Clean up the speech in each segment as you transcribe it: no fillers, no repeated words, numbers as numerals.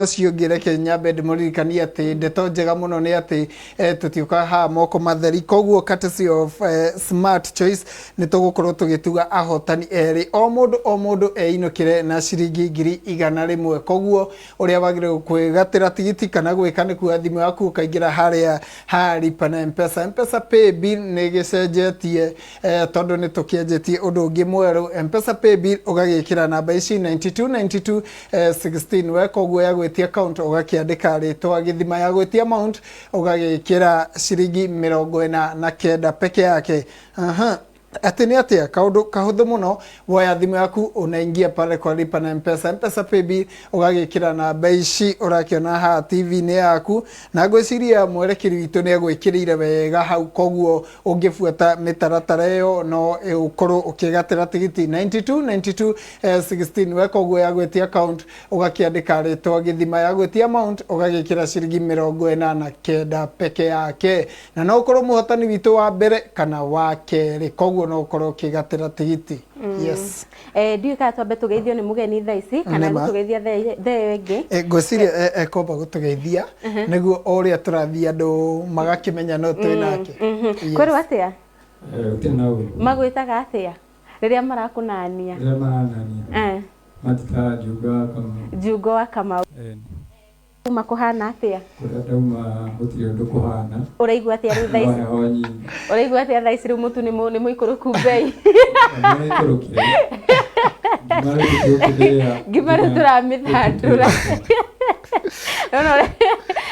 Cio ngireke nyambe ndimuririkania ati ndeto njega muno ni ati tutiuka ha moko matheri koguo courtesy of Smart Choice ni tugukorwo tugituga ahotani eri o mundu einukire na ciringi 100,000 koguo uria wagire kwigatira tigiti kana gwika ni kuwa thimu yaku ukaingira haria lipa na mpesa pay bill ni gicenjetie tondu ni tukienjetie undu ungi mweru mpesa pay bill ugagikira namba ici 9292 16 we koguo ya gwetia account ugakiandika ritwa githima ya gwetia amount ugagikira ciringi 49 peke yake. Ati ni atia kaundu kahuthu muno woya thimu yaku unaingia pale kwa lipa na mpesa pay bill ugagikira namba ici urakiona ha TV ni yaku na gwiciria mwerekeri witu ni agwikirire wega hau koguo ungifuata mitaratara yo no ukorwo ukigatira tigiti 9292 16 we koguo ya gwetia account ugakiandika ritwa githima ya gwetia amount ugagikira ciringi 49 peke yake na no ukorwo muhotani witu wa mbere kana wa keri koguo no ukorwo kigatira tigiti. Yes. Ndiyo ka twambe tugeithio ni mugeni thaa ici kana gutugeithia the ingi ngwiciria ekomba gutugeithia niguo uria turathia andu magakimenya no twi nake. Kuri atia utinau magwitaga atia riria marakunania matita Jungo wa Kamau uma kuhana atia kuratuma gutire ndu kuhana uraigua atia riu thaa ici uraigua atia thaa ici riu mutu ni muikuruku bei gimaru turamithandura no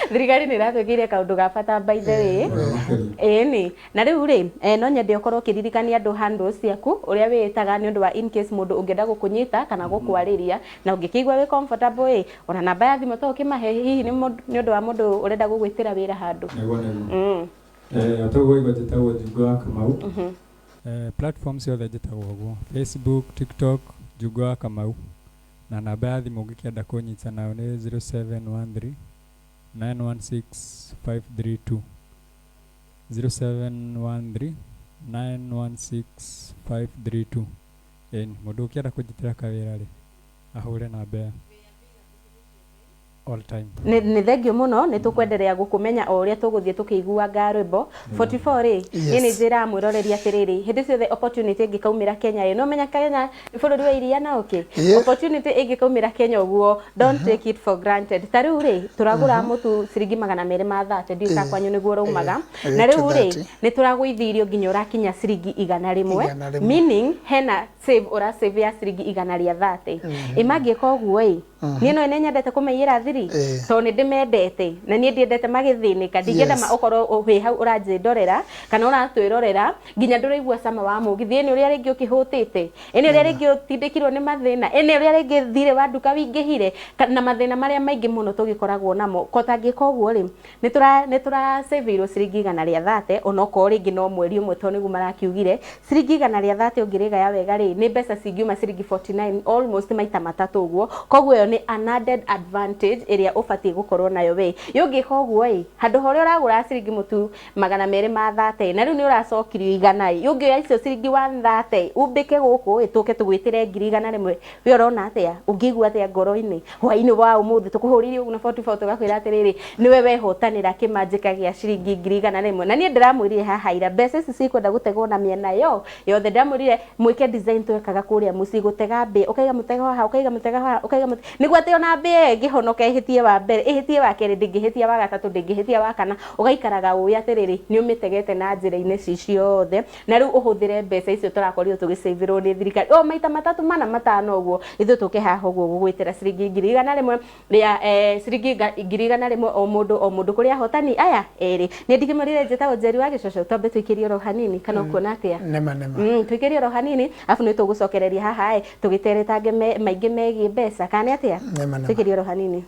thirikari ni ratwikire kaundu ga bata by the way ni na riu ri no nyende ukorwo kiririkania andu handles ciaku uria witaga ni undu wa in case mundu ungenda gukunyita kana gukwariria na ungikigwa we comfortable ona namba ya thimu to kimahe hihi ni undu wa mundu urenda gugwitira wira handu atogwo igotetago Jungo wa Kamau platforms yothe njitagwo guo Facebook, TikTok, Jungo wa Kamau na namba ya thimu ungikienda kunyita nayo ni 0713 916 532 0713 916 532 mundu ukienda kunjitira kawira ri ahure namba all time ni thengio muno ni tukwenderea gukumenya o uria tuguthie tukiguanga rwimbo 44 ri ni njira mwiroreria atiriri hindi ciothe opportunity ingikaumira Kenya no menya Kenya bururi wa iria na opportunity ingikaumira Kenya uguo don't take it for granted tariu ri turagura mutu ciringi 230 ndio ka kwanyu niguo raumaga na riu ri ni turagwithirio nginya urakinya ciringi 100 meaning hena save ora save ya ciringi 130 imagika uguo ni no nyendete kumenyira thiri to ni ndimendete na ni ndiendete magithinika ndigenda ukorwo wi hau uranjindorera kana uratwirorera nginya nduraigua sama wa mugithi ni uria ringi ukihutite ni uria ringi utindikirwo ni mathina ni uria ringi thire wa nduka wingihire na mathina maria maingi muno tugikoragwo namo ko tangika uguo ri ni tura save iro ciringi 130 onoko ringi no mweri umwe to nigu marakiugire ciringi 130 ungiriga ya wega ri ni mbeca cingiuma ciringi 49 almost maita matatu uguo koguo ni an added advantage area ufatie gukorwo nayo we yungika uguo handu hore uragura ciringi mutu 230 na riu ni uracokirio 100 yungioya icio ciringi 130 umbike guku ituke tugwitire 100,000 we urona atia ungigua atia ngoro-ini hwaini wa umuthi tukuhuririe ugu na 44 tugakwira atiriri niwe wehotanira kimanjika gia ciringi 100,000 na nie ndiramwirire haha ira mbeca ici cikwenda gutegwo na miena yo yothe ndamwirire mwike design twekaga kuria muci gutega mbe ukaiga mutega haha ukaiga mutega haha ukaiga niguo ati ona mbe ngihonoka ihitie wa mbere ihitie wa keri ndingihitia wa gatatu ndingihitia wa kana ugaikaraga uyi atiriri ni umitegete na njira-ini ciothe na riu uhuthire mbeca icio turakorio tugisaverwo ni thirikari maita matatu mana matano uguo ithu tuke haha uguo gugwitira ciringi 100,000 ria ciringi 100,000 o mundu kuria hotani aya eri ni ndikimurire njeta ujeri wa gicoco twambe twikirie ro hanini kana ukuona atia nema twikirie ro hanini afu ni tugucokereria haha tugiteretange maingi megi mbeca kana atia twikirie ro hanini.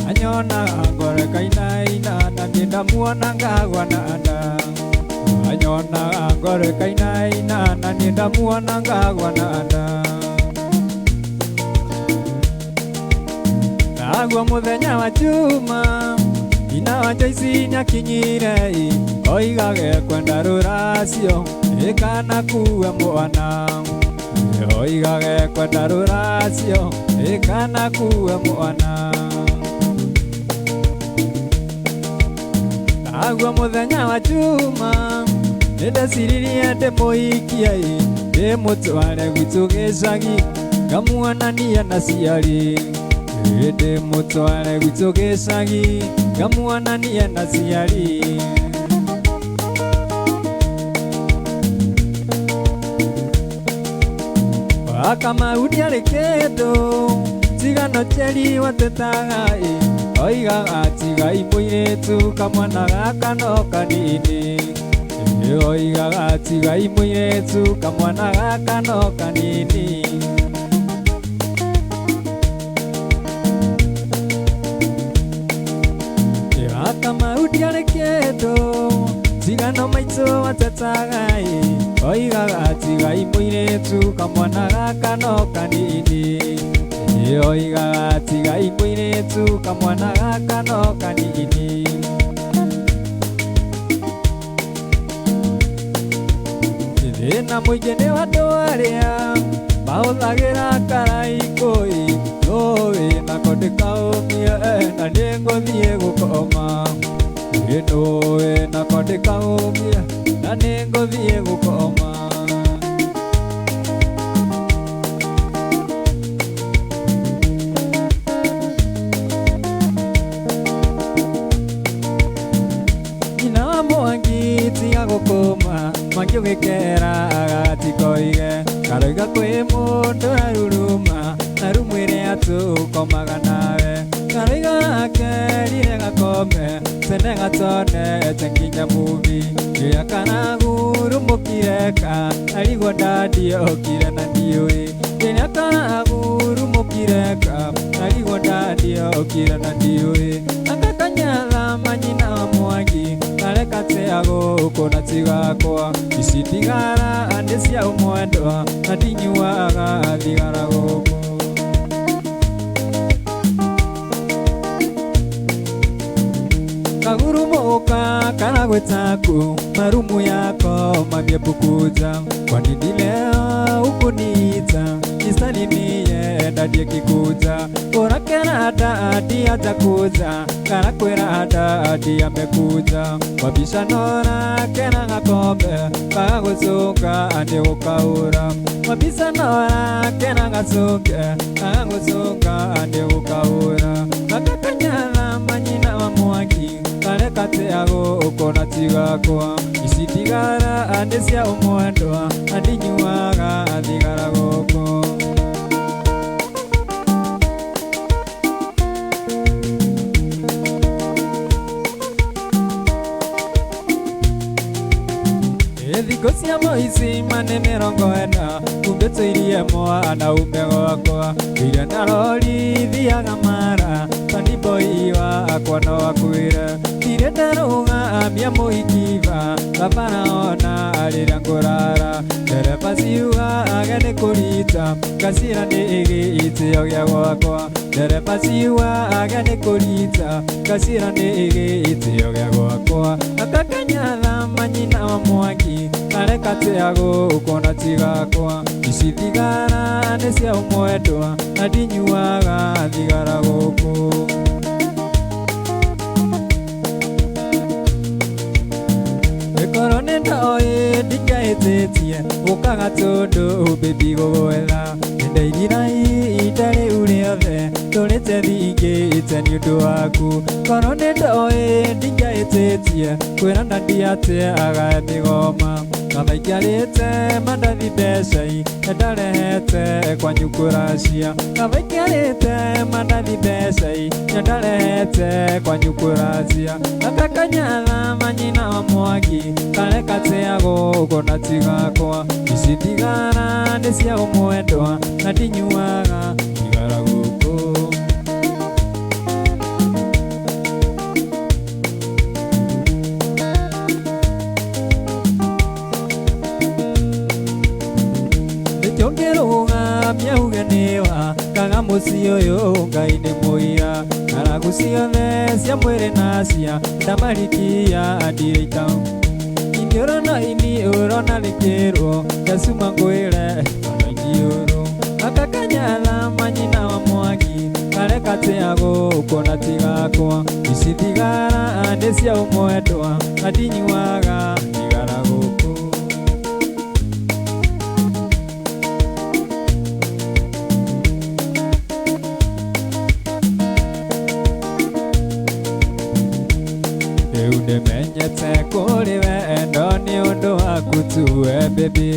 Anyona ngore kainaina na ndamuona ngagwa na anda anyona ngore kainaina na ndamuona ngagwa na anda Naguo muthenya wa juma nyina wa Joyce nĩakinyire oigage kwenda rũracio ĩkana kuua mwana oigage kwenda rũracio ĩkana kuua mwana. Naguo muthenya wa juma nĩndeciririe ndĩmũhikie ndĩmũtware gwitũ gĩcagi ngamuonania na ciari ndĩmũtware gwitũ gĩcagi ngamuonania na ciari. Kamau ndiarĩ kĩndũ tiga no Njeri watetaga oigaga tigai mũirĩtu kamwana gaka no kanini oigaga tigai mũirĩtu kamwana gaka no kanini. Kamau ndiarĩ kĩndũ tiga no maitũ watetaga oigaga tigai mũirĩtu kamwana gaka no kanini oigaga tigai mũirĩtu kamwana gaka no kanini. Thĩna mũingĩ nĩ wa andũ arĩa mahũthagĩra karaikũ wĩnako ndĩkaũmie na nĩngũthiĩ gũkoma wĩnako ndĩkaũmie na nĩngũthiĩ gũkoma. Nyina wa Mwangi tiga gũkũma Mwangi ũgĩkera agatikoige karoiga kwĩ mũndũ aruruma na rumu ĩrĩa tũkomaga nawe karoiga akerire gakome tene gatonete nginya muvi rĩrĩa karagurumũkire ka arigwo ndandiokire na ndiũĩ rĩrĩa karagurumũkire ka arigwo ndandiokire na ndiũĩ akakanyatha manyina wa Mwangi kareka tea gũkũ na tigakwa ici ndigara nĩ cia ũmwendwa na ndinyuaga thigara gũkũ. Kagurumuka kana gwetaku marumu yako mabyepukuja kwani leo ukuniita nisalimie ndadie kikuja urakera dadi atakuja kana kwera dadi amekuja wabishanora kena gakombe kaguzunga ande ukaura wabishanora kena gazunge kaguzunga ande ukaura kakakanyala manyina wa Mwangi kareka tea gũkũ na tigakwa ici ndigara nĩ cia ũmwendwa na ndinyuaga thigara gũkũ. Thikũ cia Moici mane 40 kumbe tũirie mwana ume gwakwa iria narori thiaga mara Tani boy wakwa no akwĩre thire ndarũgamia mũikiva gabana ona rĩrĩa ngũrara ndereba ciuga age nĩ kũrita ngacira nĩ gĩtĩo gĩa gwakwa ndereba ciuga age nĩ kũrita ngacira nĩ gĩtĩo gĩa gwakwa akakanyatha manyina wa Mwangi kareka tea gũkũ na tigakwa ici thigara nĩ cia ũmwendwa na ndinyuaga thigara gũkũ. Korwo nĩ ndoĩ ndingahĩtĩtie gũkaga tũndũ baby gũgwetha nĩndaigire ihinda rĩu rĩothe tũrĩte thingĩte nĩ ũndũ waku korwo nĩ ndoĩ ndingahĩtĩtie kwĩrana ndiateaga mĩgoma Kavaikĩarĩte mandathi mbeca ndarehete kwanyu kũracia Kavaikĩarĩte mandathi mbeca ndarehete kwanyu kũracia akakanyatha manyina wa Mwangi kareka tea gũkũ na tigakwa ici ndigara nĩ cia ũmwendwa na ndinyuaga thigara gũkũ. Nĩkĩo ngĩrũgamia uge nĩwa kaga mũciĩ ũyũ Ngai nĩ mũira, ng'aragu ciothe cia mwĩrĩ na cia ndamarikia ndirĩita. Ini ũrona rĩkĩrwo Yesu mangwĩre ona ingĩũrwo akakanyatha manyina wa Mwangi kareka teago ukona tigakwa ici thigara nĩ cia ũmwendwa na ndinyuaga thigara gũkũ. Rĩu nĩmenyete kũrĩ wendo nĩ ũndũ waku tu we baby,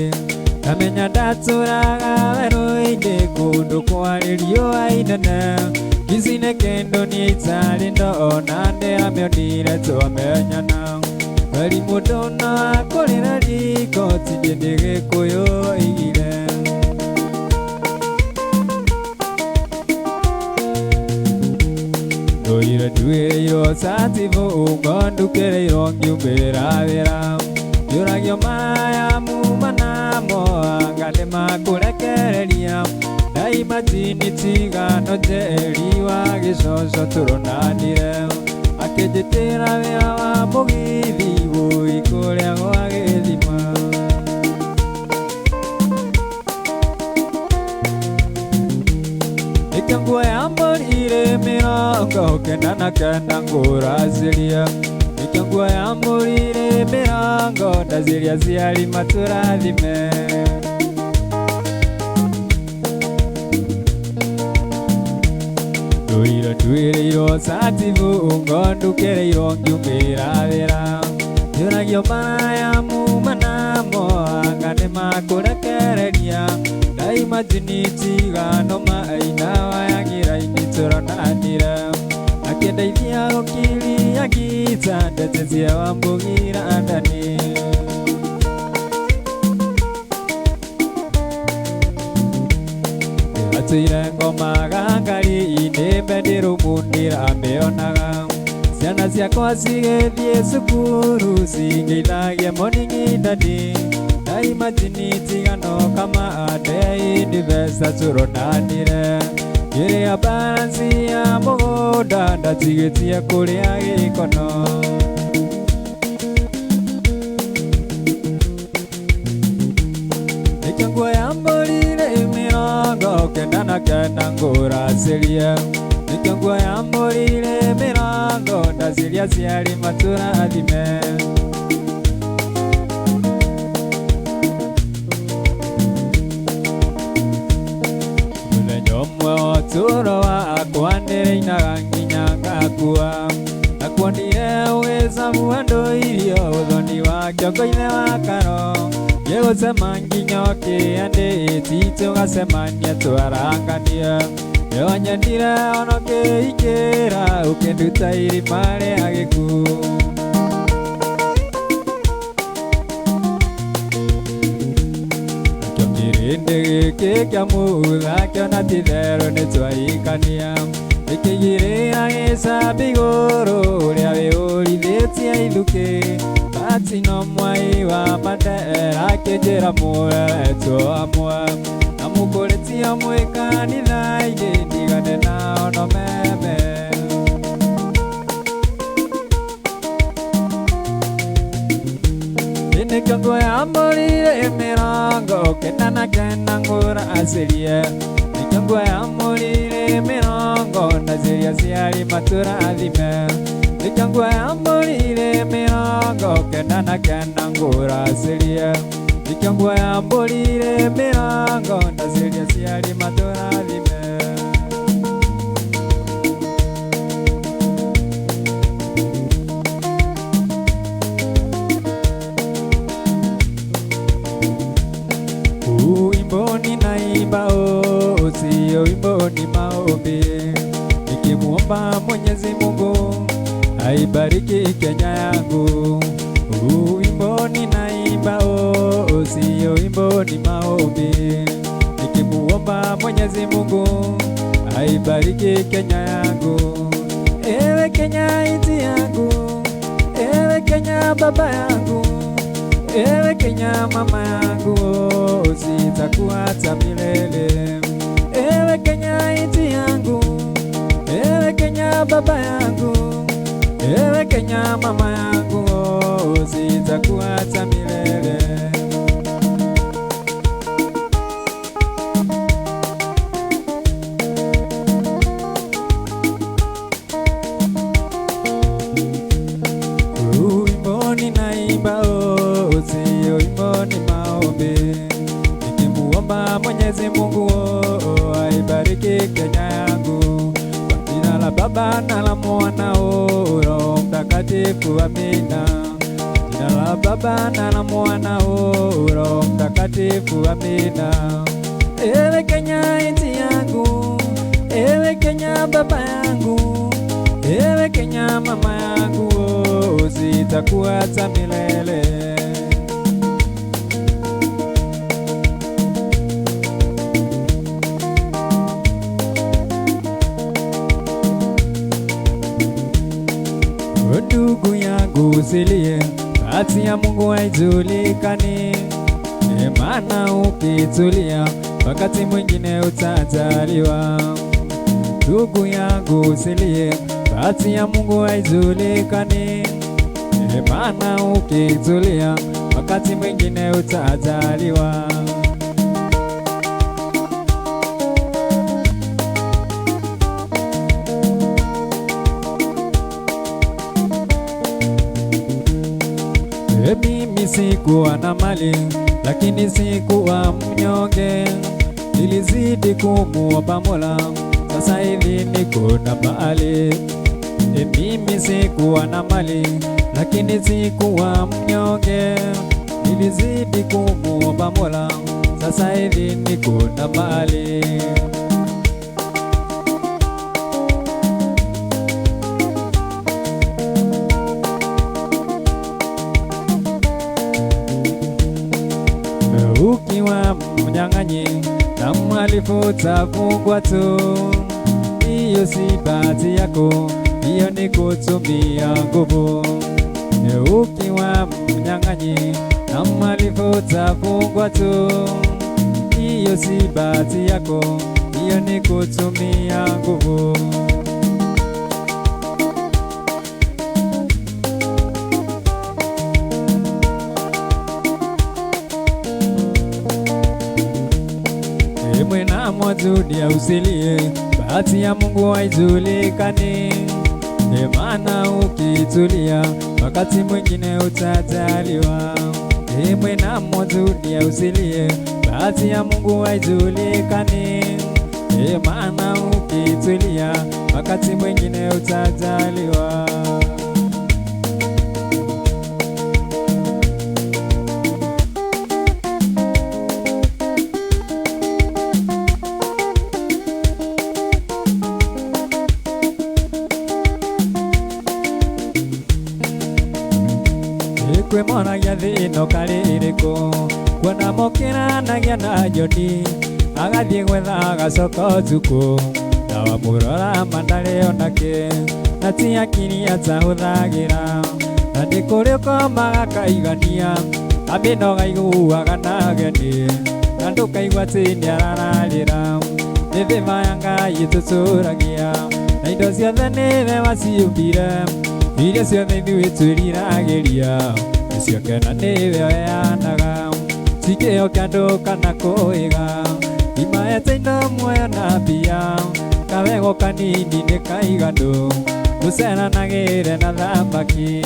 namenya ndatũraga werũ-inĩ kũndũ kwarĩ riũa inene, ici-inĩ kĩndũ niĩ itarĩ ndona ndĩramĩonire twamenyana. Kweri mũndũ no akũrĩra riko ti hĩndĩ Gĩkũyũ oigire. Ndũire nduĩrĩirwo Sativungo ndukĩrĩirwo ngiumĩra wĩra, njũragio maya muma namo anga nĩmakũrekereria, daima tini tigano njeri wa gĩcoco tũronanire, akĩnjĩtĩra wĩra wa mũgithi wũi kũrĩa gwa Gĩthima. Nĩkĩo nguoya mbũri mĩrongo kenda na kenda ngũracĩria, nĩkĩo nguoya mbũri mĩrongo ndacĩria aciari matũrathime. Ndũire nduĩrĩirwo Sativungo ndukĩrĩirwo ngiumĩra wĩra, njũragio maraya muma namo anga nĩmakũrekereria, daima tinitigano maina wayagĩra-inĩ tũronanire, akĩndeithia gũkiria ngita ndete cia Wambũgira ndani. Atũire ngoma gangari-inĩ mbendirũmundĩra mĩonaga, ciana ciakwa cigĩthiĩ cukuru cingĩithagia morning ndani, daima tinitigano kama ande mbeca tũronanire, kĩrĩa balance ya mũgũnda ndatigĩtie kũrĩa gĩkono. Nĩkĩo nguoya mbũri mĩrongo kenda na kenda ngũracĩria, nĩkĩo nguoya mbũri mĩrongo ndacĩria aciari matũrathime. Mũthenya ũmwe wa ũtũũro wakwa nĩrĩinaga nginya ngakua, nakuonire ũgĩcamua ndũirio ũthoni wa kĩongo-inĩ wa karo, gĩgũcema nginya ũkĩandĩti tũgacemania twaranganie, nĩwanyendire ona ũkĩingĩra ũkĩnduta irima rĩa gĩkuũ. Nakĩo kĩrĩndĩ gĩkĩ kĩa mũtha kĩona ti therũ nĩtwaikania, gĩkĩigĩrĩra gĩcambi igũrũ ũrĩa wĩyũrithĩtie ithukĩ, Batino Mwai wa Mandera akĩnjĩra mũreretwo amwe, na mũkũrĩtia mwĩ kanitha-inĩ ndigane nao no meme. Nĩkĩo nguoya mbũri mĩrongo kenda na kenda ngũracĩrie, nĩkĩo nguoya mbũri mĩrongo ndacĩria aciari matũrathime, nĩkĩo nguoya mbũri mĩrongo kenda na kenda ngũracĩrie, nĩkĩo nguoya mbũri mĩrongo ndacĩria aciari matũrathime. Wimbo ninaimba sio wimbo ni maombi, nikimuomba Mwenyezi Mungu aibariki Kenya yangu. Wimbo ninaimba sio wimbo ni maombi, nikimuomba Mwenyezi Mungu aibariki Kenya yangu. Ewe Kenya nchi yangu, ewe Kenya baba yangu, ewe Kenya mama yangu, sitakuacha milele. Ewe Kenya nchi baba yangu, ewe Kenya mama yangu, sitakuacha milele. Uimboni naimba, sio uimboni maombi, nikimuomba Mwenyezi Mungu aibariki Kenya yangu, kwa jina la Baba na la Mwana Roho Mtakatifu, amina. Jina la Baba na la Mwana Roho Mtakatifu, amina. Ewe Kenya nchi yangu, ewe Kenya baba yangu, ewe Kenya mama yangu, sitakuacha milele. Ndugu yangu usilie, bahati ya Mungu haijulikani, maana ukitulia wakati mwingine utajaliwa. Ndugu yangu usilie, bahati ya Mungu haijulikani, maana ukitulia wakati mwingine utajaliwa. Mimi sikuwa na mali, lakini sikuwa mnyonge, nilizidi kumuomba Mola, sasa hivi niko na mali. Mimi sikuwa na mali, lakini sikuwa mnyonge, nilizidi kumuomba Mola, sasa hivi niko na mali. Ukiwa mnyang'anyi na mhalifu utafungwa tu, hiyo si bahati yako, hiyo ni kutumia nguvu. Ukiwa mnyang'anyi na mhalifu utafungwa tu, hiyo si bahati yako, hiyo ni kutumia nguvu. Mwena mwazudia usilie, bahati ya Mungu haijulikani, maana ukitulia wakati mwingine utajaliwa. Mwena mwazudia usilie, bahati ya Mungu haijulikani, maana ukitulia wakati mwingine utajaliwa. Kwe mwana gya thino kaririko, kuona mokera nagia na joni, agathie gwetha agacoko tuko, na wamurora mandare onake, na ti akiri atahuthagira, na ndi kuri ukomaga kaigania, aminoga iguaga na ageni, na ndukaigua ati niarararira, ni thima ya Ngai tuturagia, na indo ciothe niwe waciumbire, iria ciothe ithuĩ twĩriragĩria, nĩcio kena nĩwe weanaga, ti kĩo kĩa andũ kana kũĩga, imaete indo muoyo na mbia, kawego kanini nĩ kaiganu, gũceranagĩre na thamaki.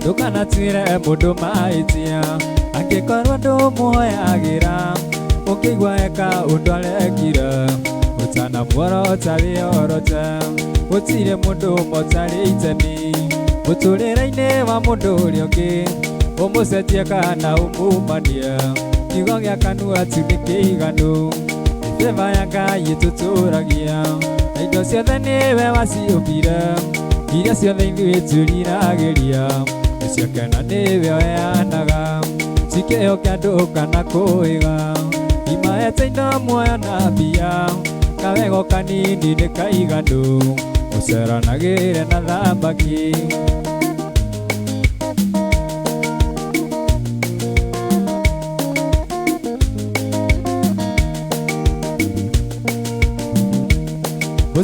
Ndũkanatuĩre mũndũ mahĩtia, angĩkorwo ndũmũhoyagĩra, ũkĩigua eka ũndũ arekire, ũtanamuorota wĩorote, gũtirĩ mũndũ ũtarĩ itemi mũtũrĩre-inĩ wa mũndũ ũrĩa ũngĩ, ũmũcetie kana ũmumanie, kiugo gĩa kanua tu nĩ kĩiganu, nĩ baba ya Ngai tũtũragia, na indo ciothe nĩwe waciũmbire, iria ciothe ithuĩ twĩriragĩria, nĩcio kena nĩwe weanaga, ti kĩo kĩa andũ kana kũĩga, imaete indo muoyo na mbia, kawego kanini nĩ kaiganu, gũceranagĩre na thamaki.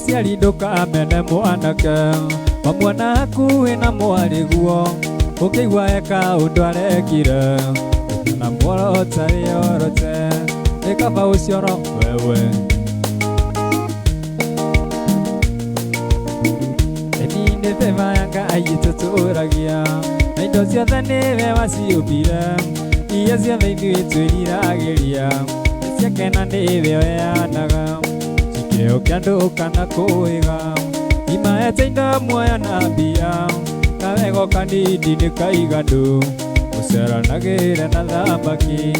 mũciari ndũkamene mwanake wa mwana hakuhĩ na mwarĩguo ũkĩigua eka ũndũ arekire na muorote yorote ĩkaba ũcioro wewe nĩ thema ya Ngai tũtũragia na indo ciothe nĩwe waciũmbire iria ciothe ithuĩ twĩriragĩria nĩciakena nĩwe weanaga kĩheo kĩa andũ kana kũiga imaete indo muoya na mbia kawego kanini nĩ kaigandũ ũceranagĩre na thamaki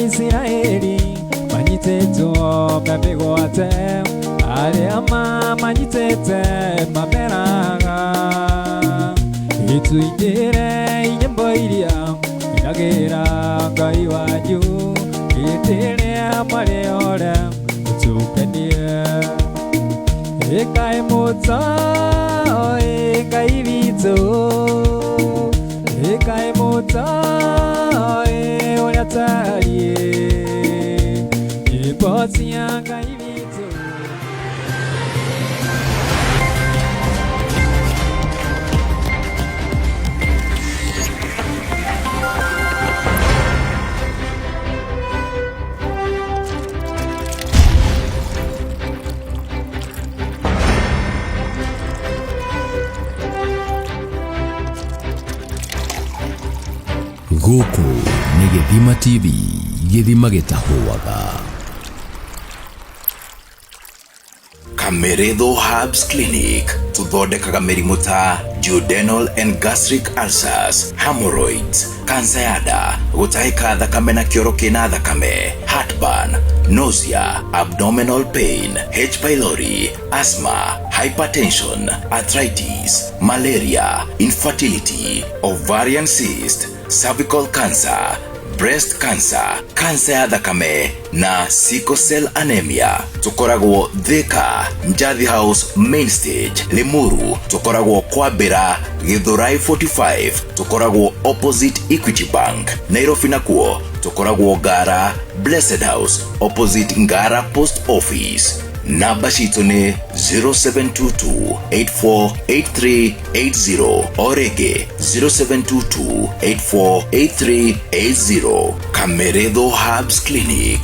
Israeli manyitĩtwo mĩmĩgwate arĩa manyitĩte mameraga ituinĩre nyĩmbo iria inagĩra Ngai wanyu hĩndĩ ĩrĩa marĩ ore mũtũkenie ĩkaĩ mũtoi Ngai witũ ĩkaĩ mũtoi ũrĩa tariĩ nyĩmbo cia Ngai witũ. Gũkũ nĩ Gĩthima TV, Gĩthima gĩtahũaga. Kameretho Herbs Clinic tũthondekaga mĩrimũ ta duodenal and gastric ulcers, hemorrhoids, kansa ya nda, gũtahĩka thakame na kĩoro kĩna thakame, heartburn, nausea, abdominal pain, H. pylori, asthma, hypertension, arthritis, malaria, infertility, ovarian cyst, cervical cancer, breast cancer, kansa ya thakame na sickle cell anemia. Tukoragwo Thika, Njathi House Main Stage, Limuru. Tukoragwo Kwambĩra, Githurai 45. Tukoragwo opposite Equity Bank. Nairobi nakuo tukoragwo Ngara, Blessed House opposite Ngara Post Office. Namba citu ni 0722-848380 orege 0722-848380. Kameretho Herbs Clinic.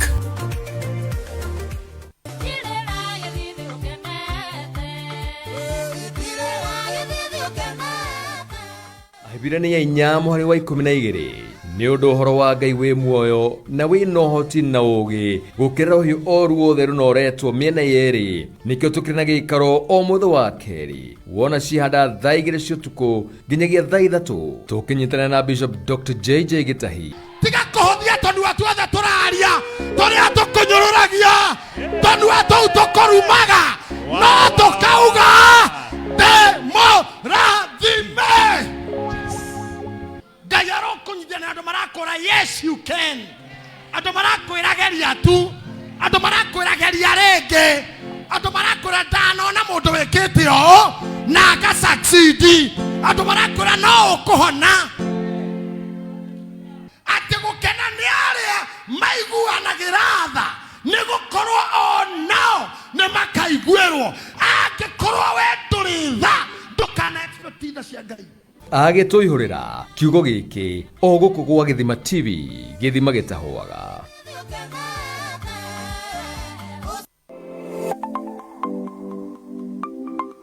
Ahibirani ya inyamo hari wa 12 nĩ ũndũ ũhoro wa Ngai wĩ muoyo na wĩ na ũhoti na ũũgĩ gũkĩra ũhiũ o ruothe rũnoretwo mĩena yerĩ nĩkĩo tũkĩrĩ na gĩikaro o mũthĩ wa kerĩ wona cihanda thaa 2 cia ũtukũ nginyagia thaa 3 tũkĩnyitana na Bishop Dr. JJ Gitahi. Tiga kũhũthia tondũ tuothe tũraria tũrĩa tũkũnyũrũragia tondũ tũkũrumaga no tũkauga demorathime. Ngai arokunyithania andũ marakũra yes you can. Andũ marakwĩrageria tu, andũ marakwĩrageria rĩngĩ, andũ marakwĩra ndanona mũndũ wĩkĩte ũũ na agasucceed, andũ marakwĩra no ũkũhona. Atĩ gũkena nĩ arĩa maiguanagĩra tha nĩ gũkorwo o nao nĩ makaiguĩrwo. Angĩkorwo we ndũrĩ tha ndũkana expect tha cia Ngai. Agĩtũihũrĩra kiugo gĩkĩ o gũkũ gwa Gĩthima TV, Gĩthima gĩtahũaga.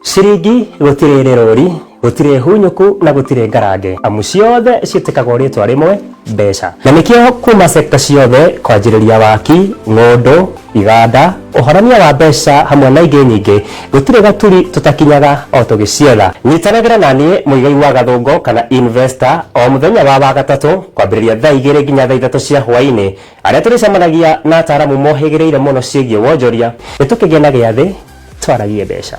Ciringi gũtirĩ rĩrori, gũtirĩ hunyũku na gũtirĩ ngarange. Amu ciothe ciĩtĩkagwo rĩtwa rĩmwe mbeca. Na nĩkĩo kuma sekta ciothe kwanjĩrĩria waki, ng'ũndũ, iganda, ũhorania wa mbeca hamwe na ingĩ nyingĩ gũtirĩ gaturi tũtakinyaga o tũgĩcietha. Nyitanagĩra naniĩ mũigai wa gathũngũ kana investor o mũthenya wa wagatatũ kwambĩrĩria thaa 2 nginya thaa 3 cia hwaĩ-inĩ, arĩa tũrĩcemanagia na ataaramu mohĩgĩrĩire mũno ciĩgiĩ wonjoria nĩtũkĩgĩa na gĩathĩ twaragie mbeca.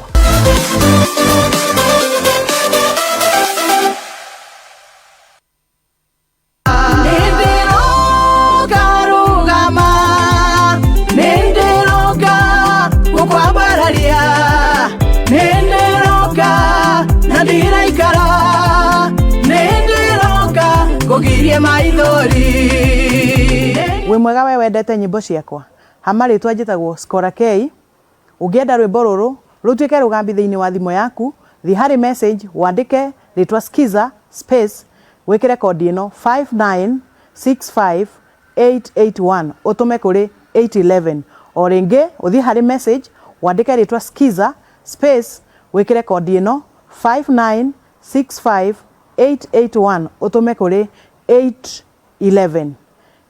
rie maithori. We mwega we wendete nyimbo ciakwa hamari twanjitagwo Skora K ungienda rwimbo ruru rutuike rugambi thiini wa thimo yaku thi hari message wandike ritwa skiza space wikire kodi ino 5965881 utume kuri 811 o ringi uthi hari message wandike ritwa skiza space wikire kodi ino 5965881 utume kuri 811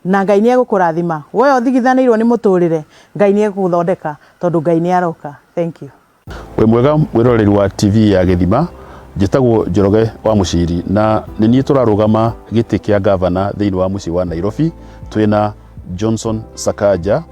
na Ngai ni egukurathima we uthigithanirwo ni muturire Ngai ni eguthondeka tondu Ngai ni aroka. Thank you. We mwega wiroreri wa TV ya Githima njitagwo Njoroge wa Muciri na ni nie turarugama giti kia governor thiini wa muci wa Nairobi twina Johnson Sakaja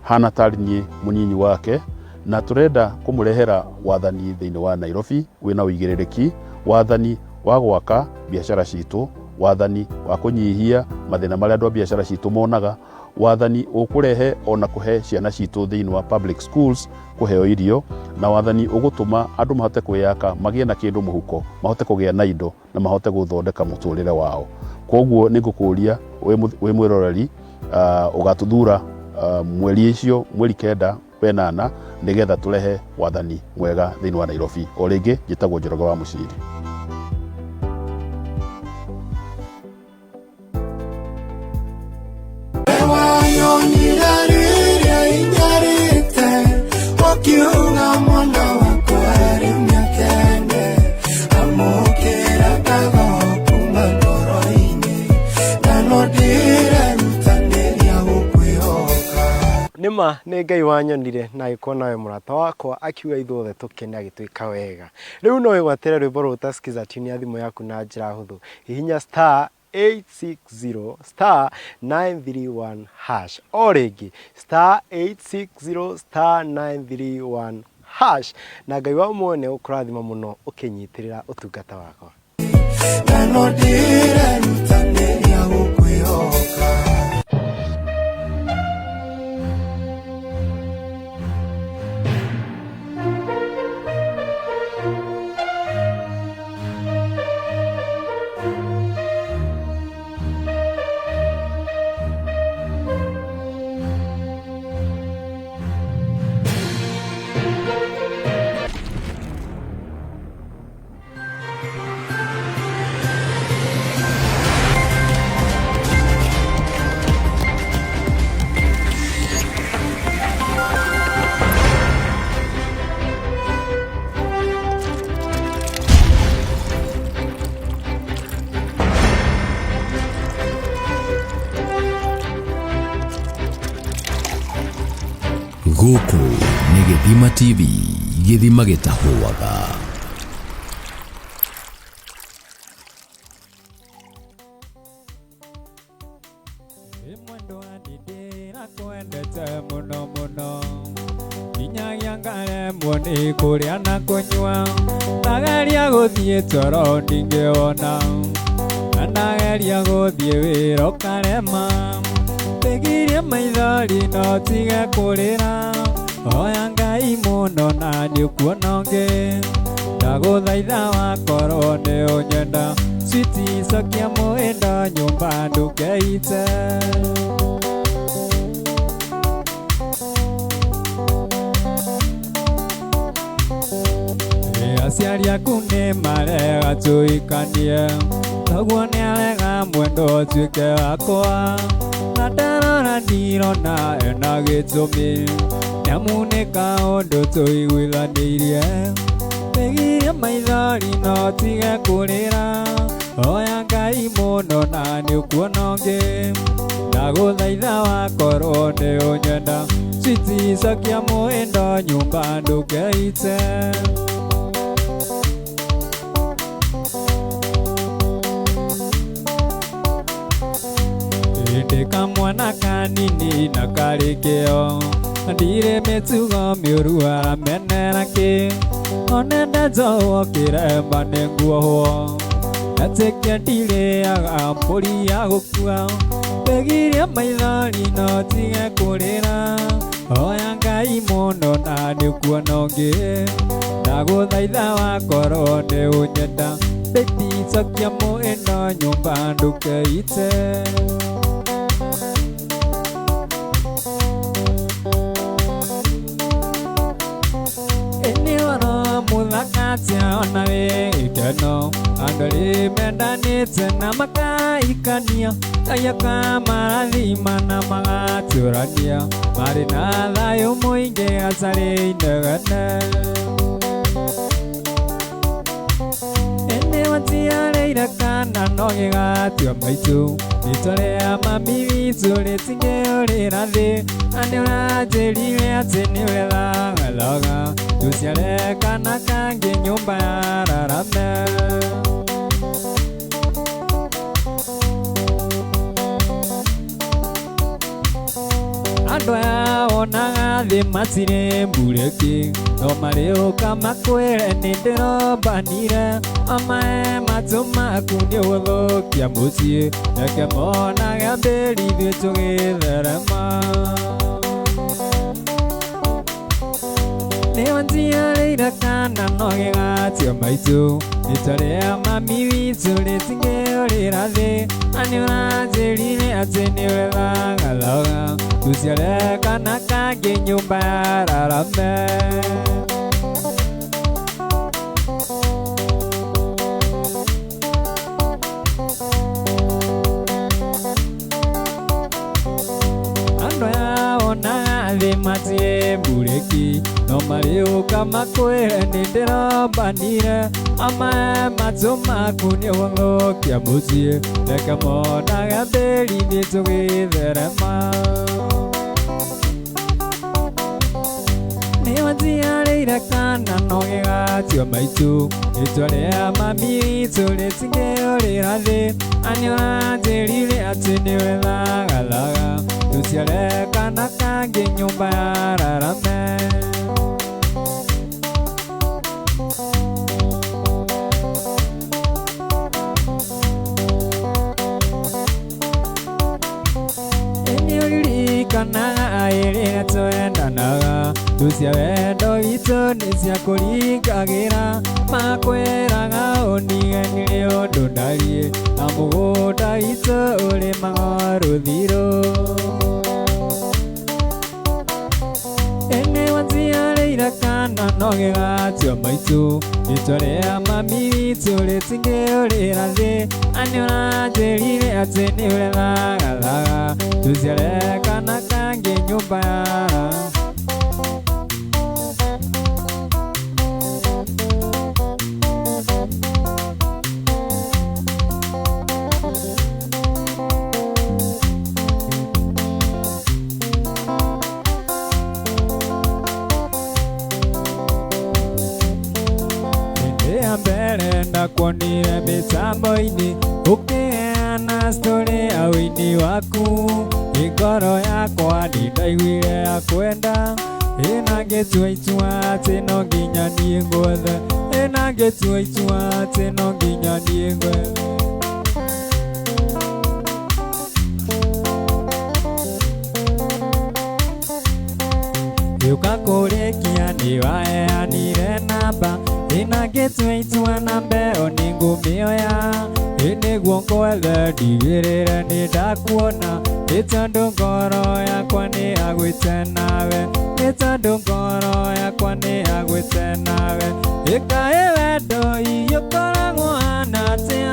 hana tarinyi munyinyi wake na turenda kumurehera wathani thiini wa Nairobi wina uigiririki wathani wa gwaka biashara citu wathani wa kunyihia mathina maria andu a biashara citu monaga wathani ukurehe ona kuhe ciana citu thiini wa public schools kuheo irio na wathani ugutuma andu mahote kwiyaka magie na kindu muhuko mahote kugia na indo na mahote guthondeka muturire wao. Koguo nigukuria we mwiroreri ugatuthura mweri icio mweri 9 wenana nigetha turehe wathani mwega thiini wa Nairobi. O ringi njitagwo Njoroge wa Muciri. Nima nĩ Ngai wanyonire na agĩkorwo nawe mũrata wakwa akiuga ithuothe tũkene agĩtwĩka wega. Rĩu no wĩgwatĩre rwĩmbo rũrũ ta skiza tune ya thimũ yaku na njĩra hũthũ. Hihinya *860 *931 hash. O rĩngĩ *860 *931 hash. Na Ngai wa muone ũkũrathima mũno ũkĩnyitĩrĩra ũtungata wakwa. Na no ndĩre rutanĩria gũkwĩhoka. Guku ni Githima TV, Githima gitahuaga. Mwendo adidira kwendete muno muno kinyagia ngare muoni kuria na kunywa nageria guthie toro ndingĩona na nageria guthie wĩra ũkarema tegirie maithori no tige kurĩra oya Ngai mũno na nĩũkuona ũngĩ ndagũthaitha wakorwo nĩ ũnyenda switi cokia mwĩndo nyũmba ndũkeite aciari aku nĩ marega tũikanie koguo nĩ arega mwendo ũtuĩke wakwa na ndarora ndirona ena gĩtũmi nĩamunĩka ũndũ tũiguithanĩirie tegirie maithori no tige kũrĩra oya Ngai mũno na nĩũkuona ũngĩ ndagũthaitha wakorwo nĩ ũnyenda switi cokia mwĩndo nyũmba ndũkeite ndika mwana kanini na karĩkĩo ndirĩ mĩtugo mĩũru aramenera kĩ onenda njowo kĩremba nĩ nguohwo etĩkia ndirĩaga mbũri ya gũkua tegirie maithori no tige kũrĩra oya Ngai mũno na nĩũkuona ũngĩ ndaguthaitha wakorwo nĩ ũnyenda baby cokia mũĩno nyũmba ndũkeite muthakatia ona wĩkeno andũ arĩ mendanĩte na makaikania ayaka marathima na magatũrania marĩ na thayũ mũingĩ hatarĩ inegene ĩnĩ matiarĩire kana no gĩgatua maitũ rĩtwa rĩa mami witũ rĩtingĩũrĩra thĩ na nĩ ũranjĩrire atĩ nĩ wethagathaga tuciare kana kangi nyumba ya rarame andũ aya onaga thĩ matirĩ mburĩki no marĩũka makwĩre nĩ ndĩrombanire amae matũ maku nĩ ũgũthũkia mũciĩ reke monage mbĩri ithuĩ tũgĩtherema nĩ wanjiarĩire kana no gĩgatio maitũ rĩtwa rĩa mami witũ rĩtingĩũrĩra thĩ na nĩ ũranjĩrire atĩ nĩ wethagathaga tuciare kana kangi nyũmba ya rarame andũ aya onaga thĩ matirĩ mburĩki no marĩũka makwĩre nĩ ndĩrombanire amae matũ maku nĩ ũgũthũkia mũciĩ reke monage mbĩri ithuĩ tũgĩtherema nĩ wanjiarĩire kana no gĩgatio maitũ rĩtwa rĩa mami witũ rĩtingĩũrĩra thĩ na nĩ ũranjĩrire atĩ nĩ wethagathaga tuciare kana kangi nyũmba ya rarame ĩnĩ ũririkanaga ĩrĩa twendanaga tucia wendo witũ nĩ cia kũringagĩra makwĩraga ũniganire ũndũ ndariĩ na mũgũnda witũ ũrĩmaga rũthirũ ĩnĩ wanjiarĩire kana no gĩgatio maitũ rĩtwa rĩa mami witũ rĩtingĩũrĩra thĩ na nĩ ũranjĩrire atĩ nĩ wethagathaga tuciare kana kangi nyũmba ya mbere ndakuonire mĩtambo-inĩ ũkĩheana story ya wĩini waku ngoro yakwa ndindaiguire ya kwenda ĩna ngĩtua itua atĩ no nginya niĩ ngwethe ĩna ngĩtua itua atĩ no nginya niĩ ngwethe gĩũka kũrĩkia nĩ waheanire namba ĩna ngĩtua itua namba ĩyo nĩ ngũmĩoya nĩguo ngwethe ndigĩrĩre nĩ ndakuona nĩ tondũ ngoro yakwa nĩ agwĩte nawe nĩ tondũ ngoro yakwa nĩ agwĩte nawe ĩkaĩ wendo iũkoragwo hana atĩa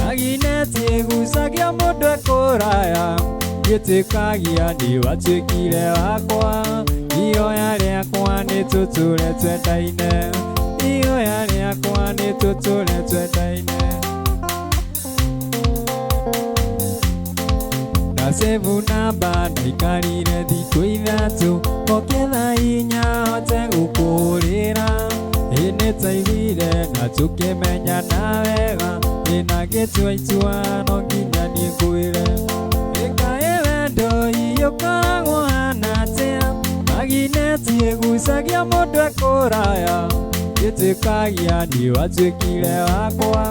agineti ĩgucagia mũndũ ekũraya gĩtĩkagia nĩ watuĩkire wakwa ihoya rĩakwa nĩ tũtũre twendaine ihoya rĩakwa nĩ tũtũre twendaine ndasevu namba ndaikarire thikũ ithatũ ngoketha hinya hote gũkũrĩra nĩtaiguire na tũkĩmenyana wega ĩna ngĩtua itua no nginya niĩ ngwĩre ĩkaĩ wendo iũkoragwo hana atĩa magineti ĩgucagia mũndũ ekũraya gĩtĩkagia nĩ watuĩkire wakwa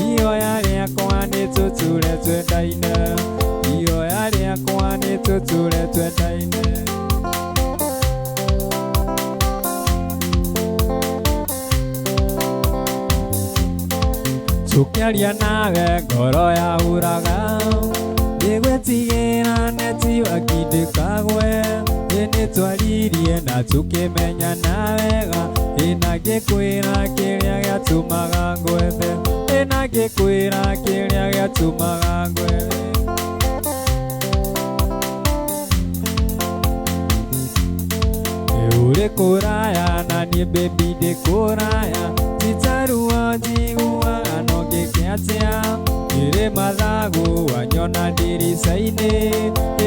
ihoya rĩakwa nĩ tũtũre twendaine ihoya rĩakwa nĩ tũtũre twendaine tukiaria nawe ngoro yauraga ndigwĩtigĩra neti wakindĩkagwe nĩ twaririe na tukĩmenyana wega ĩna ngĩkwĩra kĩrĩa gĩatũmaga ngwethe ĩna ngĩkwĩra kĩrĩa gĩatũmaga ngwethe Uri kuraya na ni baby de kuraya Titaruwa jiguwa no gekiatia Ire mathagu wanyona ndirica-inĩ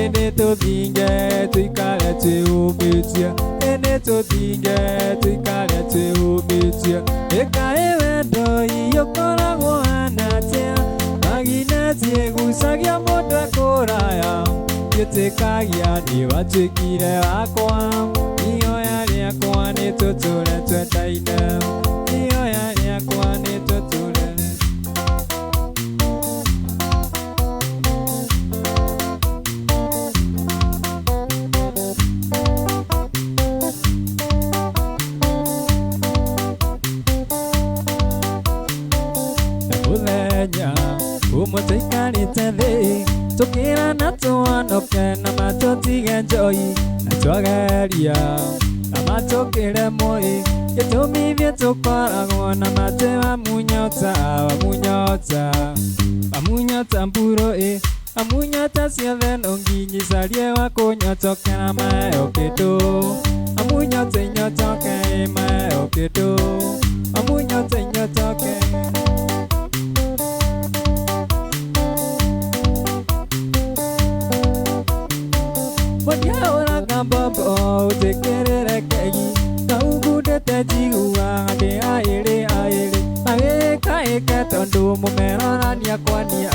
Ĩnĩ tũthinge tuikare twĩhũmbĩtie Ĩnĩ tũthinge tuikare twĩhũmbĩtie Ĩkaĩ wendo ĩũkoragwo hana atĩa Magineti ĩgucagia mũndũ ekũraya Gĩtĩkagia nĩ watuĩkire wakwa Ihoya rĩakwa nĩ tũtũre twendaine Ihoya rĩakwa nĩ tũtũre Mũthenya ũmwe tũikarĩte thĩ Tũkĩrana tũhonoke na matũtige njoi Na twageria na matũkĩre mũĩ Gĩtũmi tũkoragwo na matĩ wamunyota mburo Amunyota ciothe no nginyicarie wa kũnyotokera mayo kĩndũ Amunyota inyotoke mayo kĩndũ Amunyota inyotoke Bobo tekerere kegi kaugudete jiguwa ade aere ageka tondu mumerorania kwani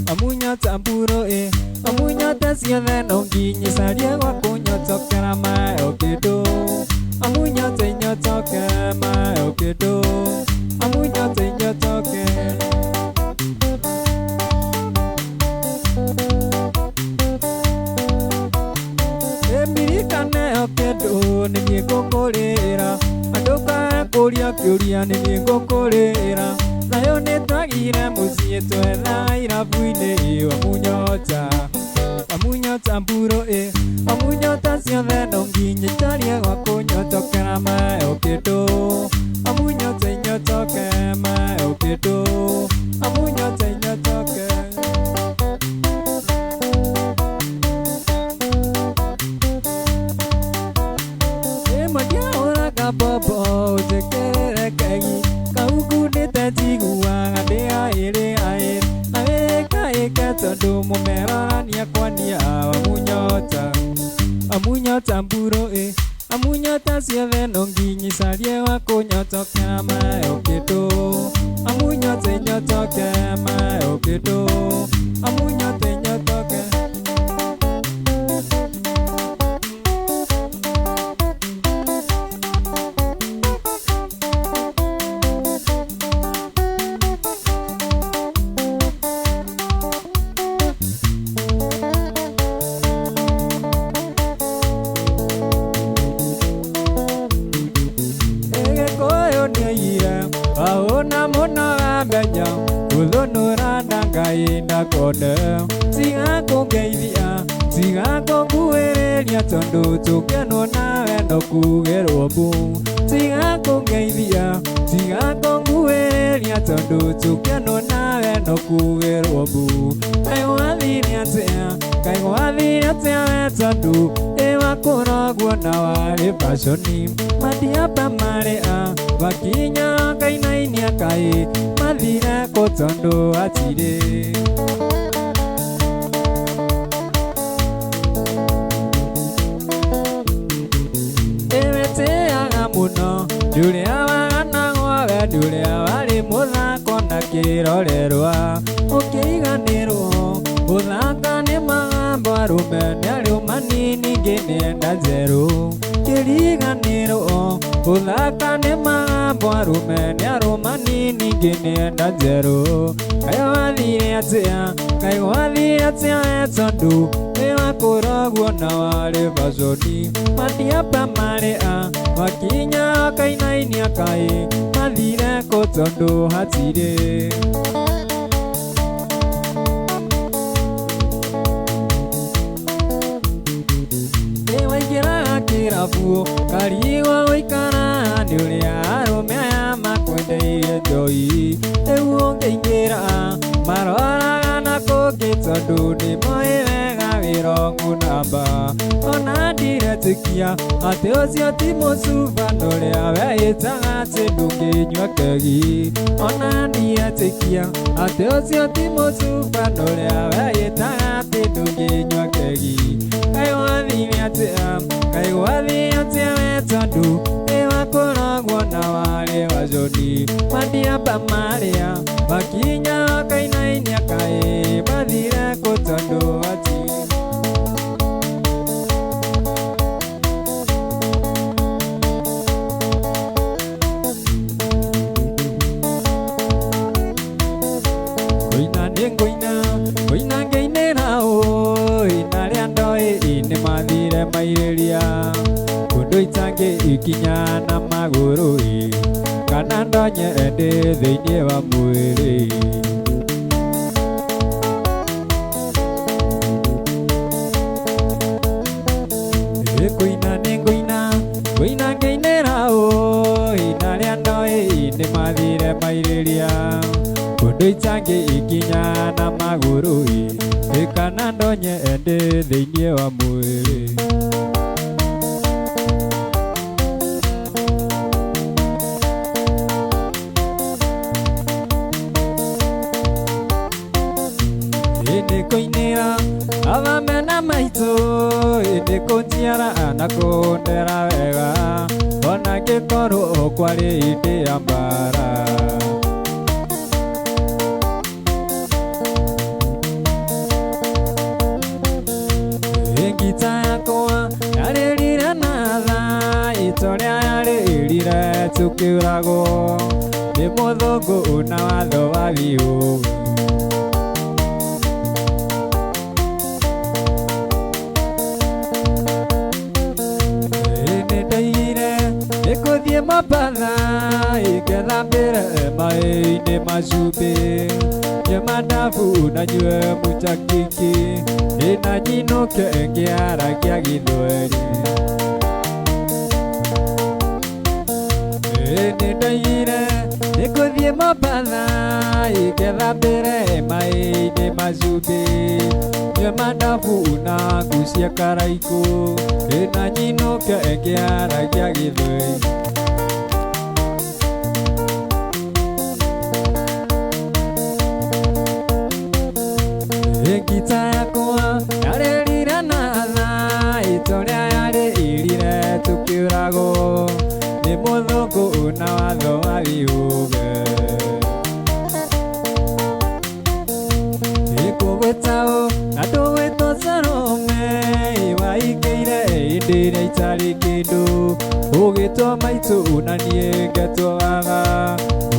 amunyota mburo amunyota ciothe no nginyicarie gwa kũnyotokera mayo kĩndũ amunyota inyotoke mayo kĩndũ amunyota inyotoke Nĩ niĩ ngũkũrĩra andũka kũria kĩũria nĩ niĩ ngũkũrĩra nayo nĩ twagire mũciĩ twetha irabu-inĩ amunyota mburo amunyota ciothe no nginyicarie gwa kũnyotokera mayo kĩndũ amunyota inyotoke mayo kĩndũ amunyota inyotoke Bobo tekerere kegi kaugudete jiguwa ade aere ageka tondu mumerorania kwani amunyota mburo amunyota ciothe no nginyicarie wa kũnyotokera mayo kĩndũ amunyota inyotoke mayo kĩndũ amunyota inyotoke Inda kode Tiga kũngeithia Tiga kũnguhĩrĩria Tondũ tũkenwo nawe no kugerwo mbu Tiga kũngeithia Tiga kũnguhĩrĩria Tondũ tũkenwo nawe no kugerwo mbu Kaĩ wathire atĩa we tondũ wakũrogwo na warĩ baconi Mathiamba marĩ Wakinya kainainia kaĩ Mathire kũ tondũ atirĩ Ĩwĩtĩaga mũno Ndũrĩa waganagwo we ndũrĩa warĩ mũthako na kĩrorerwa Ũkĩiganĩrwo Mũthaka nĩ magambo arũme nĩ arĩo manini ngĩnenda njerũ Kĩriganĩrwo Mũthaka nĩ magambo arũme nĩ arĩo manini ngĩnenda njerũ Kaĩ wathire atĩa we tondũ wakũrogwo na warĩ baconi Mathiamba marĩ Wakinya kainainia kaĩ mathire kũ tondũ hatirĩ nĩwaingĩraga kĩrabu karigwo gũikara nĩ ũrĩa arũme aya makwendeirie njoi rĩu ũngĩingĩra maroraga na kũngĩ tondũ nĩmoĩ wega wĩrongu namba ona ndiretĩkia atĩ ũcio ti mũcubano ũrĩa weyĩtaga atĩ ndũngĩnyua kegi ona ndiretĩkia atĩ ũcio ti mũcubano ũrĩa weyĩtaga atĩ ndũngĩnyua kegi kaĩ wathiĩ atĩa we tondũ nĩwakoragwo na warĩ wa Joni mathiamba marĩa makinya wakainainia kaĩ mathire kũ tondũ hatirĩ Ngũina ngĩinĩra na rĩa ndoĩ nĩ mathire mairĩria kũndũ itangĩ ikinya na magũrũ kana ndonye ndĩ thĩinĩ wa mwĩrĩ ngũina ngĩinĩra na rĩa ndoĩ nĩ mathire mairĩria kũndũ itangĩ ikinya na magũrũ kana ndonye ndĩ thĩinĩ wa mwĩrĩ nĩkũinĩra abamena maitũ nĩkũnjiara na kũndera wega ona ngĩkorwo kwarĩ hĩndĩ ya mbara ngita yakwa yarĩrire na tha itorĩa yarĩrire tũkĩũragwo nĩ mũthũngũ na watho wa biũ nĩkũthiĩ Mombasa ngethambĩre maĩ-inĩ macumbĩ nyue mandabu na nyue mũchakiki na nyinũke ngĩaragia Gĩthweri nĩndaigire nĩkũthiĩ Mombasa ngethambĩre maĩ-inĩ macumbĩ nyue mandabu na ngucia karaikũ na nyinũke ngĩaragia Gĩthweri ngita yakwa yarĩrire na tha itorĩa yarĩrire tũkĩũragwo nĩ mũthũngũ na watho wa biũge ĩkũgwĩtaũ na ndũgwĩtwo Salome waingĩire hĩndĩ ĩrĩa itarĩ kĩndũ ũgĩtwo maitũ na niĩ ngetwo waga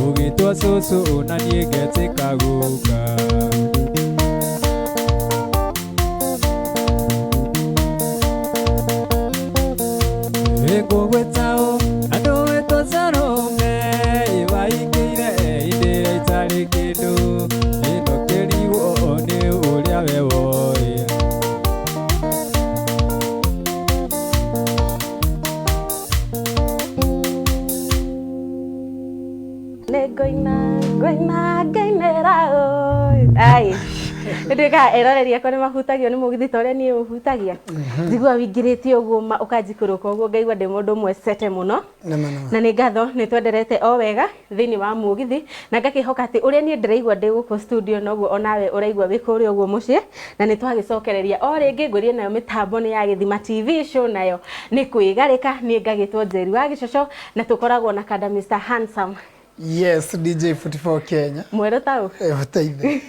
ũgĩtwo cũcũ na niĩ ngetĩka gũka ngũgwĩtaũ andũ wĩtwo Salome waingĩire hĩndĩ ĩrĩa itarĩ kĩndũ ĩno kĩrigwo nĩ ũrĩa we woĩ ngũina ngainĩra ai ndĩka eroreria ko nĩ mahutagio nĩ mũgithi ta ũrĩa niĩ ũhutagia njigua wingĩrĩte ũguo ũkanjikũrũka ũguo ngaigua ndĩ mũndũ ũmwe cete mũno na nĩ ngatho nĩ twenderete o wega thĩinĩ wa mũgithi na ngakĩhoka atĩ ũrĩa niĩ ndĩraigua ndĩ gũkũ studio noguo onawe ũraigua wĩ kũrĩa ũguo mũciĩ na nĩ twagĩcokereria o rĩngĩ ngũrie nayo mĩtambo nĩ ya Gĩthima TV show nayo nĩ kwĩgarĩka niĩ ngagĩtwo Njeri wa Gĩcoco na tũkoragwo na kanda Mr Handsome. Yes, DJ 44 Kenya. Mwerũ tau? Ũteithie.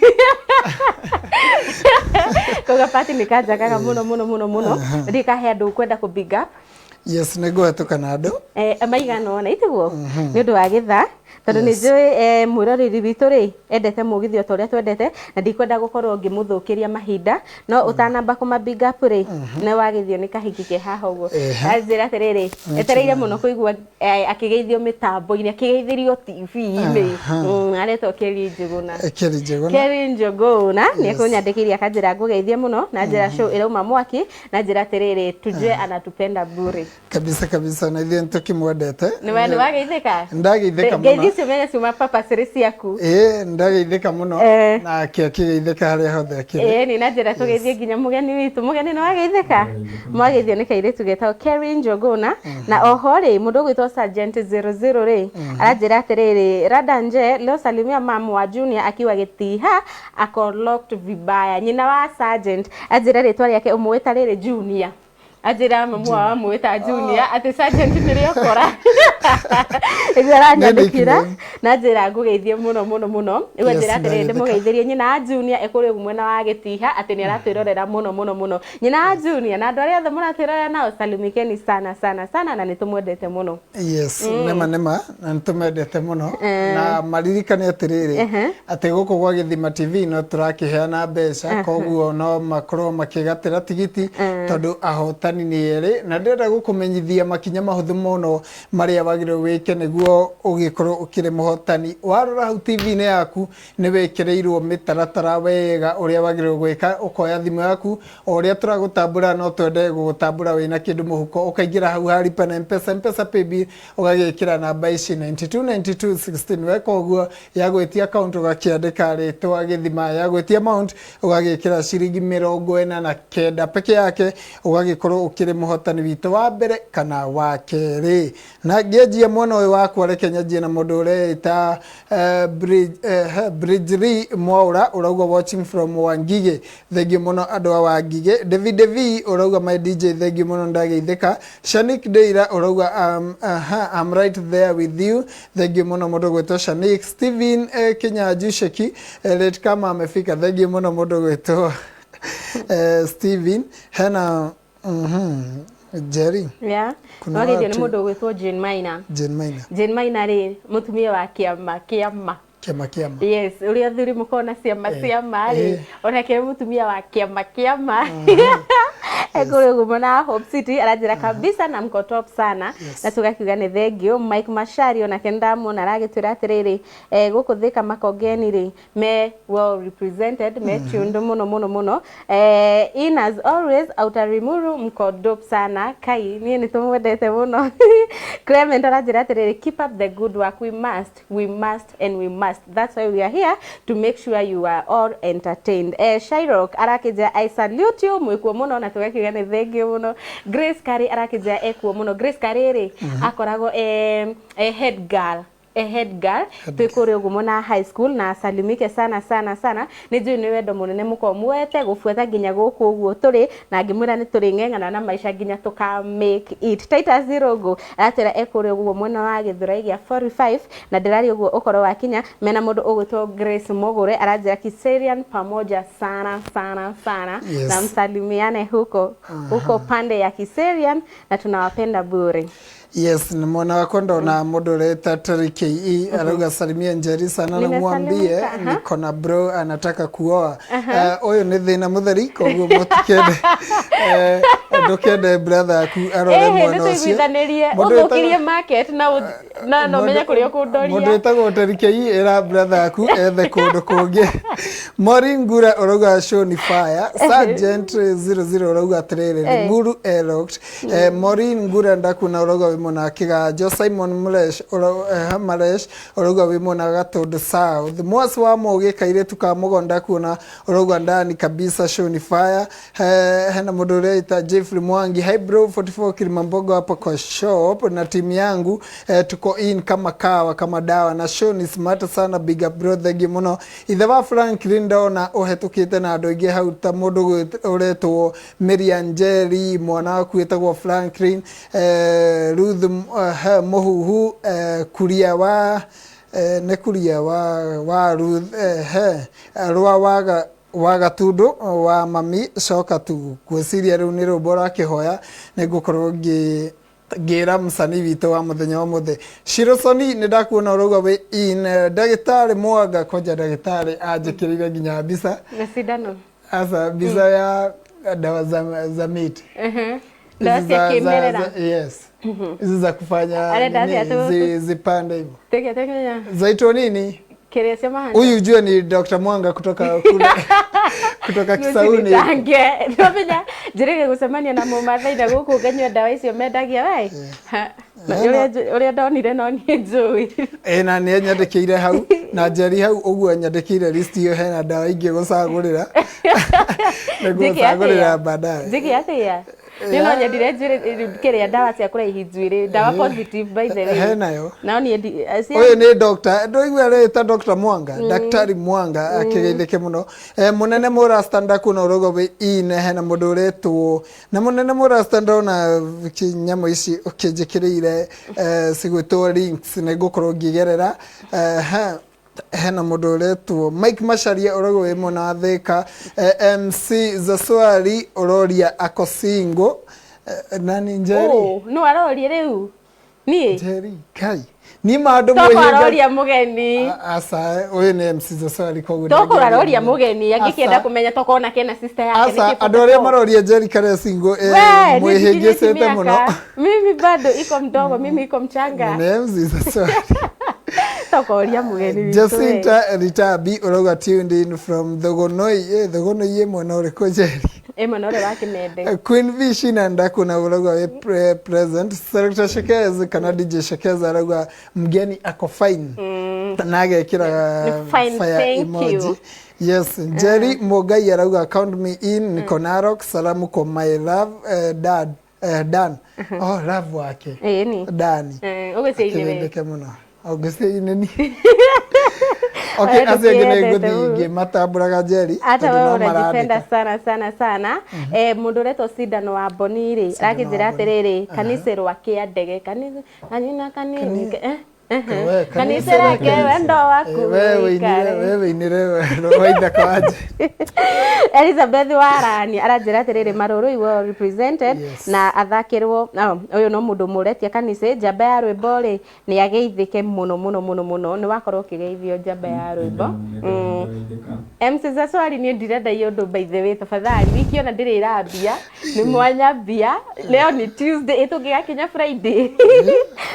Koga party nĩ kanjagaga mũno. Ndikahe andũ kwenda kũ big up. Yes, nĩ ngũhetũka na andũ. Maigana ona itiguo. Nĩ ũndũ wa gĩtha tondu ni njui mwiroreri witũ rĩ endete mũgithi o ũrĩa twendete na ndikwenda gũkorwo ngĩmũthũkĩria mahinda no utanamba kũma big up rĩ nĩ wagĩthio nĩ kahiki ke haha ũguo anjĩra atĩrĩrĩ etereire mũno kũigua akĩgeithio mĩtambo-inĩ akĩgeithĩrio TV-inĩ aretwo Kelly Njuguna nĩ kũnyandĩkĩria akanjĩra ngũgeithie mũno na njĩra show ĩrauma mwaki na njĩra atĩrĩrĩ tujue anatupenda bure kabisa na ithuĩ nĩtũkĩmwendete nĩ wageithĩka ndageithĩka mũno ngeithi ciumenye ciuma papa cirĩ ciaku ndageithĩka mũno na akĩgeithĩka harĩa hothe akĩrĩ nĩ na njĩra tũgeithie nginya mũgeni witũ mũgeni nĩ wageithĩka mwageithio nĩ kairĩtu getagwo Kelly Njuguna na oho rĩ mũndũ ũgwĩtwo Sergeant 00 rĩ aranjĩra atĩrĩrĩ Radanje leo salimia mamu wa Junior akiwa Gĩtiha ako locked vibaya nyina wa Sergeant anjĩra rĩtwa rĩake ũmwĩta rĩrĩ Junior ajira mamu wa mwita Junior ati Sergeant nĩrĩokora igara nyandĩkĩra na njĩra ngũgeithie mũno iwe njĩra atĩrĩ ndĩmũgeithĩrie nyina Junior ekũrĩ mwena wa Gĩtiha atĩ nĩ aratwĩrorera mũno nyina Junior na andũ arĩa othe mũratwĩrorera nao salimikeni sana na nĩtũmwendete mũno yes nema na nĩtũmendete mũno na maririkane atĩrĩrĩ atĩ gũkũ gwa Gĩthima TV no tũrakĩheana mbeca koguo no makorwo makĩgatĩra tigiti tondũ ahota ni nĩerĩ na ndĩrenda gũkũmenyithia makinya mahũthũ mũno marĩa wagĩrĩirwo wĩke nĩguo ũgĩkorwo ũkĩrĩ mũhotani warora hau TV-inĩ yaku nĩ wĩkĩrĩirwo mĩtaratara wega ũrĩa wagĩrĩirwo gwĩka ũkoya thimũ yaku o ũrĩa tũragũtambũra no twende gũgũtambũra wĩna kĩndũ mũhuko ũkaingĩra hau ha lipa na M-Pesa paybill ũgagĩkĩra namba ici 929216 weka ũguo ya gwĩtia account ũgakĩandĩka rĩtwa Gĩthima ya gwĩtia amount ũgagĩkĩra ciringi 49 peke yake ũgagĩkorwo ukire muhotani witũ wa mbere kana wa kerĩ na ngĩanjia mwena ũyũ wakwa reke nyanjie na mũndũ ũreta Bridgery Mwaura ũrauga watching from Wangige thengiũ mũno andũ a Wangige David V ũrauga my DJ thengiũ mũno ndageithĩka Shanik Deira ũrauga I'm right there with you thengiũ mũno mũndũ gwĩtwo Shanik Steven Kinyanjũ Sheki let kama amefika thengiũ mũno mũndũ gwĩtwo Steven hena Jerry wageithio nĩ mũndũ ũgwĩtwo Jane Maina rĩ mũtumia wa kĩama yes ũrĩa thuri mũkona ciama rĩ onake mũtumia wa kĩama ekũrĩ gũmona Hope City aranjĩra kabisa na mko top sana na tugakiuga nĩ thengio Mike Mashari onake ndamwona aragĩtwĩra atĩrĩrĩ gũkũ Thika Makongeni rĩ me well represented me tuned mũno in as always Outer Limuru mko dope sana kai niĩ nĩtũmwendete mũno Clement aranjĩra atĩrĩrĩ keep up the good work we must that's why we are here to make sure you are all entertained Shyrock arakĩnja I salute you mwĩkuo mũno na tugakiuga nĩ thengio mũno Grace Kari arakĩnja ekuo mũno Grace Kari rĩ akoragwo head girl twĩkũrĩ ũguo mũna high school na salimike sana nĩ njũĩ nĩ wendo mũnene mũkomwete gũbuata nginya gũkũ ũguo tũrĩ na ngĩmwĩra nĩ tũrĩ ng'eng'ana na maica nginya tũka make it Titus Zirongo aratwĩra ekũrĩ ũguo mwena wa Gĩthũrai gĩa 45 na ndĩrari ũguo ũkorwo wakinya mena mũndũ ũgwĩtwo Grace Mogore aranjĩra Kiserian pamoja sana na msalimiane huko pande ya Kiserian na tunawapenda bure. Yes, ni mwana wako ndo na mũndũ ũreta Terry KE arauga salimia Njeri sana na mwambie niko na bro anataka kuoa ũyũ nĩ thĩna mũtheri koguo mũtikende ndũkende brother yaku arore mwana ũcio ũthũkirie market na no menya kũrĩa ũkũndoria mũndũ wĩtagwo Terry KE era brother yaku ethe kũndũ kũngĩ Mori Ngura ũrauga show ni fire Sergeant 00 ũrauga atĩrĩrĩ Limuru locked Mori Ngura ndakuna ũrauga mona kiganjo Simon Mlesh ũrauga wĩ mona Gatũndũ South mwasi wa Mũgĩ kairĩtu ka Mũgonda kuona ũrauga ndani kabisa show ni fire hena mũndũ ũreta Jeffrey Mwangi hi bro 44 Kilimambogo hapo kwa shop na timu yangu tuko in kama kawa kama dawa na show ni smart sana big up bro thank you muno ithe wa Franklin ndona ũhetũkĩte na andũ aingĩ hau ta mũndũ ũretwo Miriam Jerry mwana waku wĩtagwo Franklin Muhuhu kuria wa Ruth rwa wa Gatundu wa mami coka tu gwĩciria rĩu nĩ rũmbo rwa kĩhoya nĩ ngũkorwo ngira musani witå wa muthenya wa muthe Shirosoni nä ndakuona å we in ndagĩtarĩ Mwanga koja ndagĩtarĩ anjĩkĩrĩire nginya mbica na sindano asa mbica ya dawa za miti dawa cia kĩmerera yes hizi za kufanya zipande hivyo tekenya zaitwa nini Kiria cia mahani huyu jua ni Dr. Mwanga kutoka kule kutoka Kisauni ndomenya njirige gucemania na Mũmathai na gũkũ nganyua dawa icio mendagia wai uria ndonire no nie njui na nĩ nyandĩkĩire hau na njeri hau ũguo nyandĩkĩire list iyo hena dawa ingĩ gũcagũrĩra nĩguo gũcagũrĩra baadaye njiki atia nino nyendire kiria dawa cia kũraihi njuĩrĩ dawa positive by the way henayo no nie ũyũ nĩ doctor ndoigua rĩta Dr. Mwanga daktari Mwanga akĩgeithĩke mũno mũnene mũrasta ndakuna ũrogo ine hena mũndũ ũretwo na mũnene mũrasta ndona nyamũ ici ũkĩnjĩkĩrĩire cigwĩtwo links nĩngũkorwo ngĩgerera hena mũndũ ũretwo Mike Macharia ũrogo wĩ mwena wa Thika MC Zaswari ũroria akosingo nani Njeri no aroria rĩu niĩ Njeri kai ni maandũ mwehiga mugeni asa ũyũ nĩ MC Zaswari koguo tũkũraroria mugeni angĩkĩenda kũmenya tokona kena sister yake asa andũ arĩa maroria Njeri Karesingo mwĩhĩngĩcĩte mũno mimi bado iko mdogo mimi iko mchanga ni MC Zaswari tokoria mugeni Jacinta Ritabi uroga tuned in from Thogonoi mwena ũrĩkũ Njeri mwena ũrĩa wa Kimende Queen Vishi na ndakuna uroga present Selector Shekez kana DJ Shekez uroga mgeni ako fine na agekĩra fire emoji yes Njeri Mogai uroga count me in niko Narok salamu kwa my love dad Dan love wake ni Dani ũgĩciĩine mũno Augustine ni okay asiyengene gũthiĩ matambũraga Njeri hata wewe unajipenda sana mũndũ ũretwo Sindano wa Boniri arakĩnjĩra atĩrĩrĩ kanitha rwa Kĩandege kanitha rake wendo waku wewe inire waida kwaje Elizabeth Warani aranjĩra atĩrĩrĩ Marũrũ well represented na athakĩrwo ũyũ no mũndũ mũretia kanitha njamba ya rwĩmbo rĩ nĩ ageithĩke mũno nĩ wakorwo ũkĩgeithio njamba ya rwĩmbo MC Zaswari nĩ ndirenda ũndũ by the way tafadhali wiki ona ndĩrĩ irambia nĩ mwanya mbia leo ni Tuesday ĩtũngĩgakinya Friday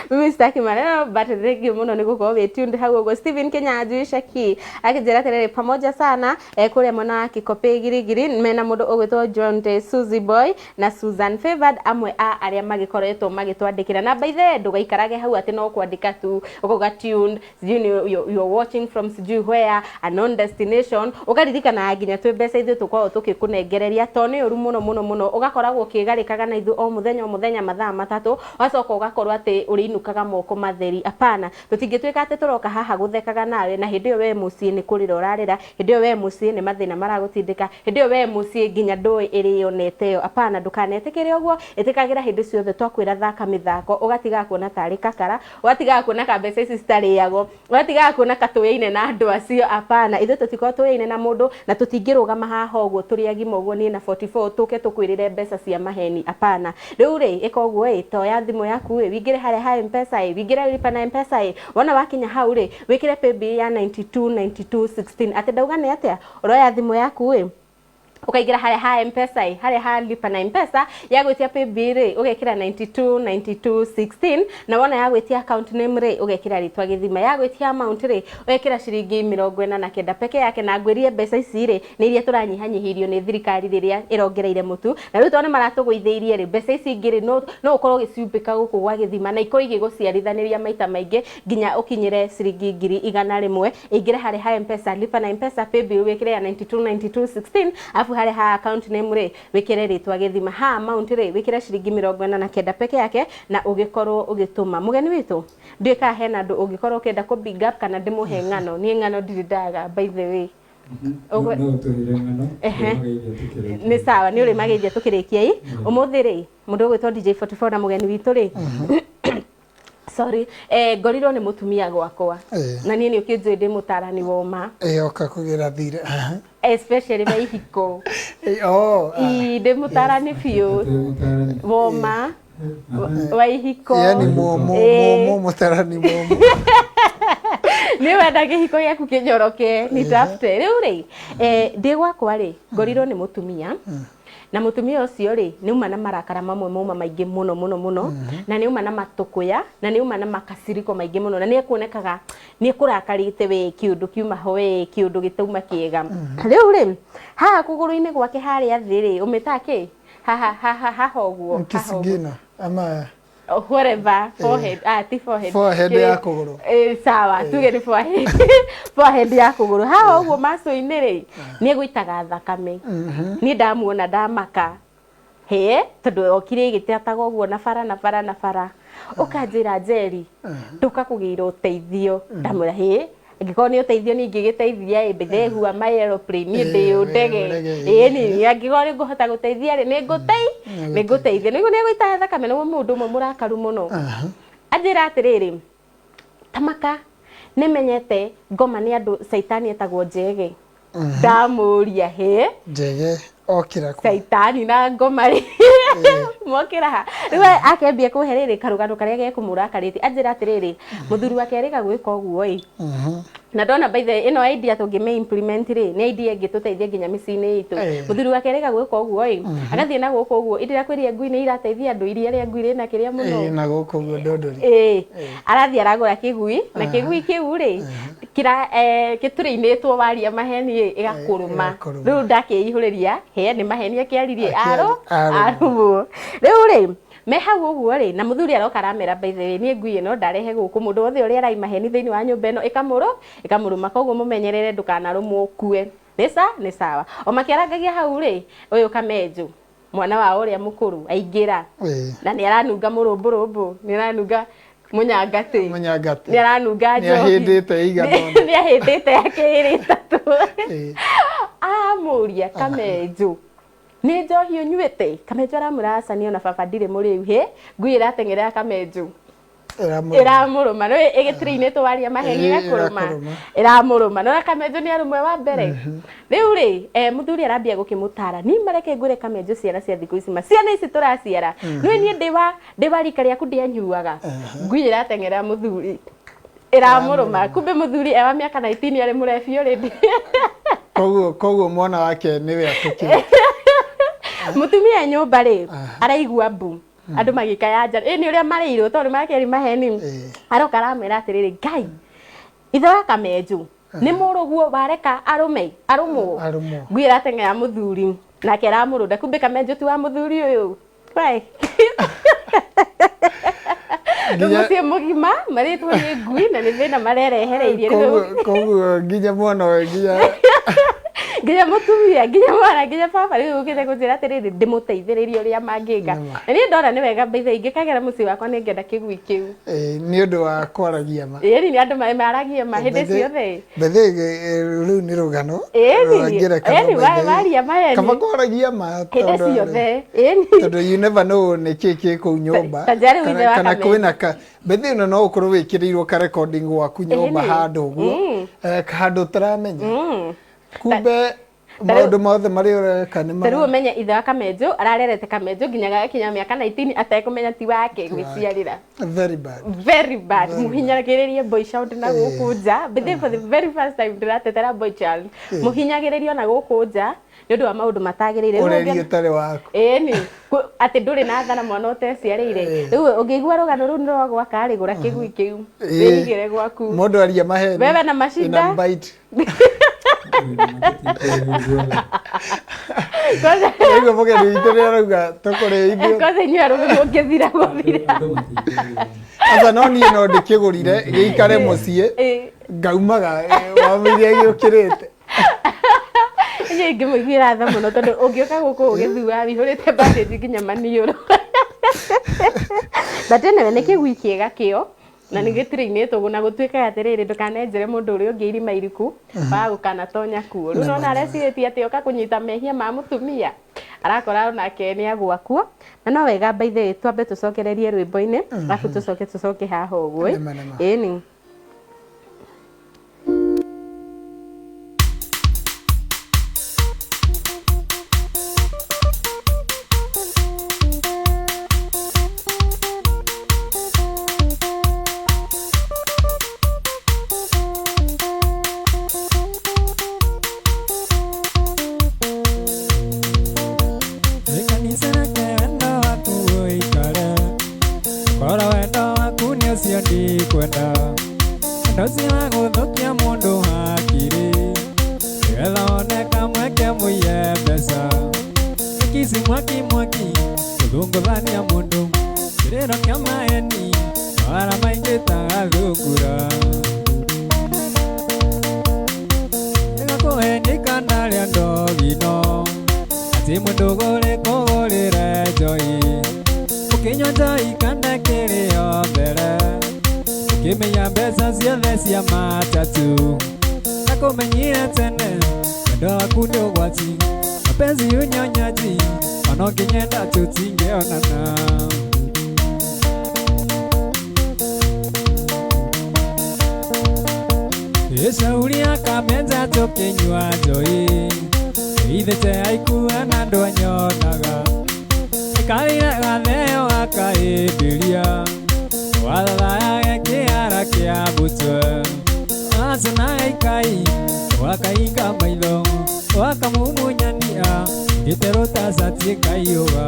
mimi sitaki maneno but thank you muno nigukorwo wĩ tuned hau ũguo Steven Kinyanjui Shaki akĩnjĩra atĩrĩrĩ pamoja sana kũrĩa mwena wa Kikope Girigiri mena mũndũ ũgwĩtwo John Suzy Boy na Susan Favored amwe a arĩa magĩkoretwo magĩtwandĩkĩra na by the way ndũgaikarage hau atĩ no kwandĩka tu ũkoga tuned you're watching from sijui where a non destination ũkaririkana nginya twĩ mbeca ithuĩ tũkoragwo tũkĩkũnengereria to nĩ ũru mũno ũgakoragwo ũkĩgarĩkaga na ithuĩ o mũthenya mathaa matatũ ũgacoka ũgakorwo atĩ ũrĩinukaga moko matheri apana tũtingĩtuĩka atĩ tũroka haha gũthekaga nawe na hĩndĩ ĩyo we mũciĩ nĩ kũrĩra ũrarĩra hĩndĩ ĩyo we mũciĩ nĩ mathĩna maragũtindĩka hĩndĩ ĩyo we mũciĩ nginya ndũĩ ĩrĩonete yo apana ndũkanetĩkĩre ũguo ĩtĩkagĩra hĩndĩ ciothe twakwĩra thaka mĩthako ũgatiga kuona tarĩ kakara ũgatiga kuona kambeca ici citarĩagwo ũgatiga kuona katũyaine na andũ acio apana ithuĩ tũtikorwo tũyaine na mũndũ na tũtingĩrũgama haha ũguo tũrĩ agima ũguo niĩ na 44 tũke tũkwĩrĩre mbeca cia maheni apana rĩu rĩ ĩka ũguo toya thimũ yaku wĩingĩre harĩa ha M-Pesa wĩingĩre lipa na M-Pesa wona wakinya hau rĩ wĩkĩre paybill ya 929216 atĩ ndauga nĩ atĩa ũroya thimũ yaku ukaingira ha M-Pesa harĩa ha lipa na M-Pesa yagwĩtia paybill ugekira 929216 na wona yagwĩtia account name rĩ ugekira ritwa gĩthima yagwĩtia amount rĩ ugekira ciringi 49 peke yake na ngwĩrie mbeca ici rĩ nĩ iria tũranyihanyihirio nĩ thirikari rĩrĩa ĩrongereire mũtu na rĩu tondũ maratũgũithĩirie rĩ mbeca ici ingĩ rĩ no ũkorwo gĩciumbĩka gũkũ gwa gĩthima na ikorwo igĩgũciarithanĩria maita maingĩ nginya ũkinyĩre ciringi 100 ingĩre harĩa ha M-Pesa lipa na M-Pesa paybill wĩkire ya 929216 harĩa ha account name rĩ wĩkĩre ritwa gĩthima ha amount rĩ wĩkĩre ciringi 49 peke yake na ũgĩkorwo ũgĩtũma mũgeni witũ ndĩka hena andũ ũngĩkorwo ũkĩenda kũ big up kana ndĩmũhe ng'ano niĩ ng'ano ndirĩ ndaga by the way nĩ sawa nĩ ũrĩ mageithia tũkĩrĩkia ũmũthĩ rĩ mũndũ ũgwĩtwo DJ44 na mũgeni witũ rĩ sorry ngorirwo nĩ mũtumia gwakwa na niĩ nĩ ũkĩnjũĩ ndĩ mũtarani wa ũma oka kũgĩra thire especially maihiko ndĩ mũtarani biũ woma wa ihiko yani mo mutarani mo nä wenda gä hiko gä aku kä njoroke nä tafute rä u rä ndä gwakwa rä ngorirwo nä må tumia na må tumia å cio rä nä uma na marakara mamwe mauma maingä må no na nä uma na matåkåya na nä uma na makaciriko maingä må no na nä ekuonekaga nä ekå rakarä te we kä å ndå kiuma ho we kä å ndå gä tauma kä ega rä u rä haha kå gå rå-inä gwake harä a thä rä å mä takä haha å guo kisigino ama whatever forehead ti forehead ya kuguru sawa tuge ni forehead ya kuguru ha uguo maso-ini ri ni guitaga thakame ni ndamuona ndamaka he tondu okire igitiataga uguo na bara ukanjira Njeri ndukakugira uteithio ndamwira he angĩkorwo nĩ ũteithio ningĩ gĩteithia mbethehua my aeroplane niĩ ndĩ ndege ni angĩkorwo nĩ ngũhota gũteithia rĩ nĩ ngũteithia nĩguo nĩ gũita thakame nĩguo mũndũ ũmwe mũrakaru mũno anjĩra atĩrĩrĩ tamaka nĩ menyete ngoma nĩ andũ caitani etagwo Njege ndamũria he Njege okira kwa caitani na ngoma rĩ mokira ha rĩu akambia kũherĩrĩ karũgano karĩa gekũmũrakarĩte anjĩra atĩrĩrĩ mũthuri wake erĩga gwĩka ũguo ĩ na ndona by the ino idea tũngĩme implement rĩ nĩ idea ĩngĩtũteithia nginya mĩciĩ-inĩ itũ mũthuri wake erĩga gwĩka ũguo ĩ agathiĩ na gũkũ ũguo indira kwĩria ngui nĩ irateithia andũ iria rĩa ngui rĩna kĩrĩa mũno na gũkũ ũguo ndondori arathiĩ aragũra kĩgui na kĩgui kĩu rĩ kira gĩturĩinĩtwo waria maheni ĩgakũrũma rĩu ndakĩihũrĩria he nĩ maheni akĩaririe arũmwo rĩu rĩ me hau ũguo rĩ na mũthuri aroka aramera by the way niĩ ngui ĩno ndarehe gũkũ mũndũ wothe ũrĩa arai maheni thĩinĩ wa nyũmba ĩno ĩkamũrũma koguo mũmenyerere ndũkanarũmwo ũkue nĩ sawa o makĩarangagia hau rĩ ũyũ Kamenjũ mwana wa ũrĩa mũkũrũ aingĩra na nĩ aranunga mũrũmbũrũmbũ nĩ aranunga munyangatĩ nĩ aranunga njohi nĩ ahĩndĩte akĩrĩta tu amũria Kamenjũ nĩ njohi ũnyuĩte Kamenjũ aramwĩra aca niĩ ona baba ndirĩ mũrĩu he ngui ĩrateng'erera Kamenjũ ĩramũrũma no ĩgĩtirĩinĩtwo waria maheni ĩgakũrũma ĩramũrũma no Kamenjũ nĩ arũmwe wa mbere rĩu rĩ mũthuri arambia gũkĩmũtara ni mareke ngũre Kamenjũ ciana cia thikũ ici ciana ici tũraciara nĩ niĩ ndĩ wa rika rĩaku ndĩanyuaga ngui ĩrateng'erera mũthuri ĩramũrũma kumbe mũthuri wa mĩaka 19 arĩ mũrebi already koguo mwana wake nĩwe atũkĩte mutumia nyũmba rĩ araigua mbu andũ magĩkaya nja nĩ ũrĩa marĩirwo tondũ makeri maheni aroka aramwĩra atĩrĩrĩ Ngai ithe wa Kamenjũ nĩ mũrũguo wareka arũmwo ngui ĩrateng'era mũthuri nake aramũrũnda kumbe Kamenjũ ti wa mũthuri ũyũ mũciĩ mũgima marĩtwo nĩ ngui na nĩ thĩna marerehereirie koguo nginya mwana ũyũ nginya mutumia nginya mwana nginya baba rĩu ũkĩte kũnjĩra atĩrĩrĩ ndĩmũteithĩrĩrie ũrĩa mangĩka na niĩ ndona nĩ wega mbeithi ingĩkagera mũciĩ wakwa nĩ ngenda kĩgui kĩu nĩ ũndũ wa kwaragia ma nĩ andũ maragia ma hĩndĩ ciothe mbeithi rĩu nĩ rũgano waria maheni kama kwaragia ma hĩndĩ ciothe tondũ you never know nĩ kĩĩ kũu nyũmba kana kwĩna mbeithi ĩno no ũkorwo wĩkĩrĩirwo ka recording gwaku nyũmba handũ ũguo handũ ũtaramenya kumbe maũndũ mothe marĩa ũreka nĩ rĩu ũmenye ithe wa Kamenjũ ararerete Kamenjũ nginya gakinya mĩaka 19 atekũmenya ti wake gwĩciarĩra very bad mũhinyagĩrĩrie boy child na gũkũ nja for the very first time ndĩratetera boy child mũhinyagĩrĩrio na gũkũ nja nĩ ũndũ wa maũndũ matagĩrĩire ũreri ũtarĩ waku atĩ ndũrĩ na tha na mwana ũteciarĩire rĩu ũngĩigua rũgano rũu nĩ rwa gwaka rĩ gũra kĩgui kĩu wĩigĩre gwaku mũndũ aria maheni wewe na macinda Ego porque ni tena ruga tokore idio. Koze nyu ruga ngĩthira gũthira. Asa no ni no ndikĩgũrire gĩikare mũciĩ. Ngaumaga wamĩria gĩũkĩrĩte. Nĩ ngĩmũiguĩra tha mũno tondũ ũngĩũka gũkũ ũgĩthua wihũrĩte bandage nginya maniũrũ. Batene nĩ kĩgui kĩega kĩo. Na nĩ gĩtirĩinĩtwo gũna gũtuĩka atĩrĩrĩ ndũkanenjere mũndũ ũrĩa ũngĩ irima iriku wa gũkanatonya kuo rĩu nona arecirĩtie atĩ oka kũnyita mehia ma mũtumia arakora nake nĩ agwa kuo na no wega mbaithe twambe tũcokererie rwĩmbo-inĩ arabu tũcoke haha ũguo ĩni ndocira gũthũkia mũndũ hakiri nĩgetha oneka mweke mũiye mbeca ikici mwaki gũthũngũthania mũndũ kĩrĩro kĩa maeni mawara maingĩ ta gathũngũra ĩgakũhenika narĩa ndogino atĩ mũndũ gũrĩkũgũrĩre njoi ũkĩnyua njoi kanda kĩrĩo mbere ũkĩmenya mbeca ciothe cia matatu na kũmenyire tene wendo waku nĩ ũgwati mapenzi unyonyaji ona ũngĩnyenda tũtingĩonana shauri akamenza tũkĩnyua njoi ithĩte aikuana ndwanyonaga ĩkarĩire gatheo akahĩmbĩria wathathaya kĩara kĩa mbũtwe acinaga ikai wakainga maitho wakamumunyania gĩterũtacatie kaiũga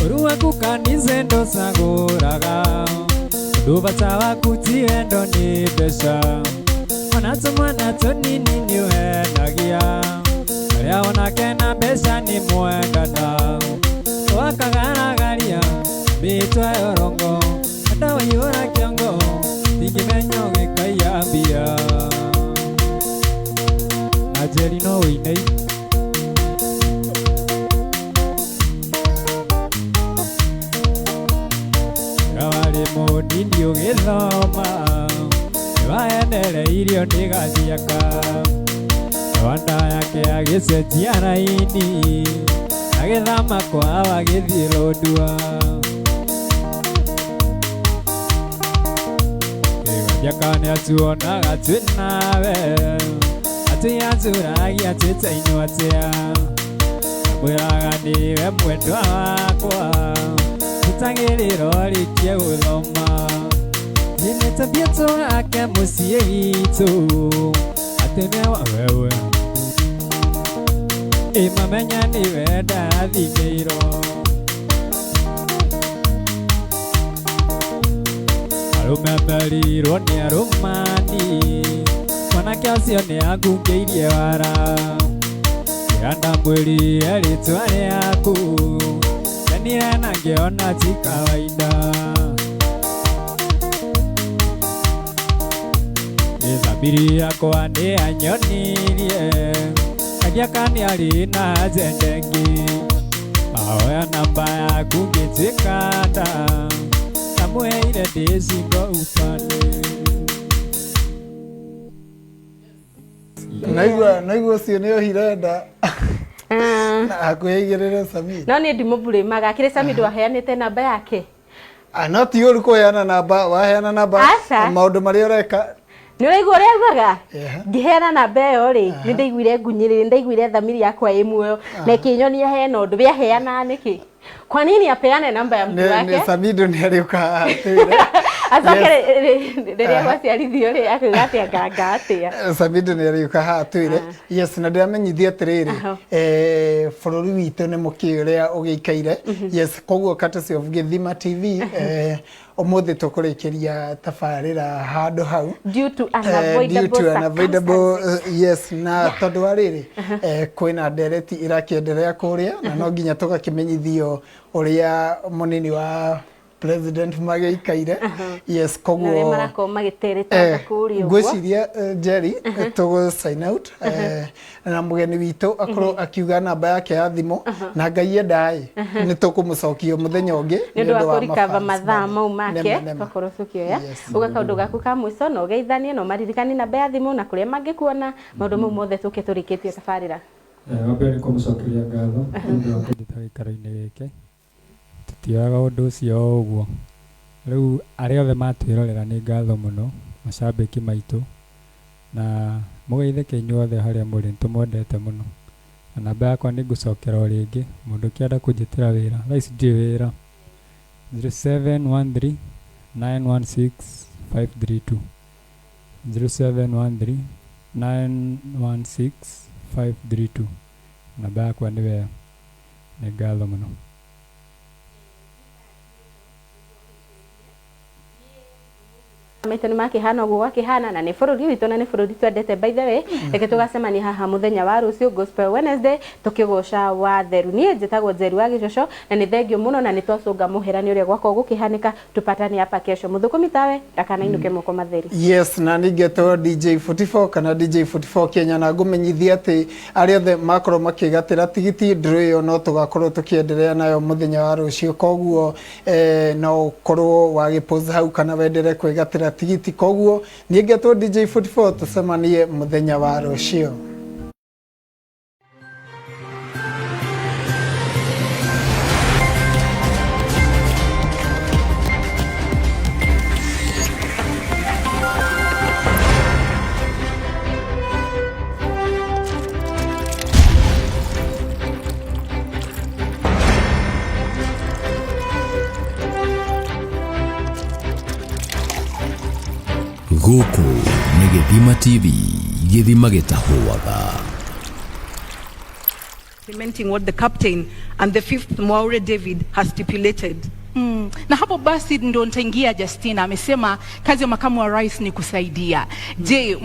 ũruaku kanithe ndũcagũraga ũndũ bata waku ti wendo nĩ mbeca ona tũmwana tũnini nĩ ũhenagia arĩa onake na mbeca nĩ mwendana wakagaragaria mĩtwa yorongo enda waihũra kĩongo ndingĩmenya ũgĩkaia mbia na njeri no wĩinei warĩ mũnini ũgĩthoma nĩwaenereirio nĩ gathiaka wanda yake agĩcenjia raini agĩthama kwao agĩthiĩ Lodwar gĩgathiaka nĩatuonaga twĩnawe atĩ atũragia twĩtainwo atĩa mwĩraga nĩwe mwendwa wakwa tũtagĩrĩra rĩkie gũthoma nĩmetabia tũgake mũciĩ witũ atĩ nĩwa wewe ĩmamenya nĩwe ndathimĩirwo arũme merirwo nĩ arũmani mwanake ũcio nĩangungĩirie wara kĩanda mwĩrire rĩtwa rĩaku nyenire na ngĩona ti kawaida gĩthambiri yakwa nĩ anyonirie kagiaka nĩ arĩ na njendengi ahoya namba yaku ngĩtĩkanda namũheire ndĩcingo upande naigua ũcio nĩ ohire nda na akwĩigĩrĩre Sami no nĩ ndimũbũrĩmaga kĩrĩ Sami ndwaheanĩte namba yake no ti ũru kũheana namba waheana namba maũndũ marĩa ũreka nĩ ũraigua ũrĩa augaga ngĩheana namba ĩyo rĩ nĩ ndaiguire ngunyĩrĩrĩ ndaiguire thamiri yakwa ĩ muoyo na ĩkĩnyonia hena ũndũ wĩaheana nĩkĩ kwa nini apeane namba ya mtu wake nĩ Samido nĩ arĩũka atĩre acoke rĩrĩa gwaciarithio rĩ akiuga atĩ nganga atĩa Samido nĩ arĩũka haha atwĩre yes na ndĩramenyithia atĩrĩrĩ bũrũri witũ nĩ mũkĩ ũrĩa ũgĩikaire yes koguo courtesy of Gĩthima TV ũmũthĩ tũkũrĩkĩria tabarĩra handũ hau due to unavoidable yes na tondũ wa rĩrĩ kwĩna ndereti ĩrakĩenderea kũrĩa na no nginya tũgakĩmenyithio ũrĩa mũnini wa president magĩikaire yes koguo ngwĩciria Jerry tũgũ sign out na mũgeni witũ akorwo akiuga namba yake ya thimũ na Ngai endaĩ nĩ tũkũmũcokia mũthenya ũngĩ nĩ ũndũ wa kũrikava mathaa mau make twakorwo tũkĩoya uga kaũndũ gaku ka mũico na ũgeithanie na ũmaririkanie namba ya thimũ na kũrĩa mangĩkuona maũndũ mau mothe tũrĩkĩtie tabarĩra wambere nĩ kũmũcokeria ngatho nĩ ũndũ wa kũnjĩta gĩikaro-inĩ gĩkĩ tũtioyaga ũndũ ũcio o ũguo rĩu arĩa othe matwĩrorera nĩ ngatho mũno macambĩki maitũ na mũgeithĩke inyuothe harĩa mũrĩ nĩtũmwendete mũno na namba yakwa nĩ ngũcokera o rĩngĩ mũndũ kĩenda kũnjĩtĩra wĩra thaa ici ndirĩ wĩra 0713 916 532 0713 916 532 namba yakwa nĩ ngatho mũno maitani makihana uguo akihana na ni bururi witu na ni bururi twendete by the way reke tugacemania haha muthenya wa rucio Gospel Wednesday tukigoca wa theru nie njitagwo Njeru wa Gicoco na ni thengio muno na ni twacunga muherani uria gwako gukihanika tupatane hapa kesho muthukumi tawe ndakana inuke moko matheri. Yes, na ningeto DJ 44 kana DJ 44 Kenya na ngumenyithia ati ari othe makorwo makigatira tigiti ndrio no tugakorwo tukiendelea nayo muthenya wa rucio koguo no korwo wagipost hau kana wendere kwigatira tigiti koguo ningeto DJ 44 tucemanie muthenya wa rucio. Gũkũ nĩ Gĩthima TV, Gĩthima gĩtahũaga. Implementing what the captain and the fifth Mwaure David has stipulated. Na hapo basi ndo nitaingia Justina amesema kazi ya makamu wa rais ni kusaidia. Je,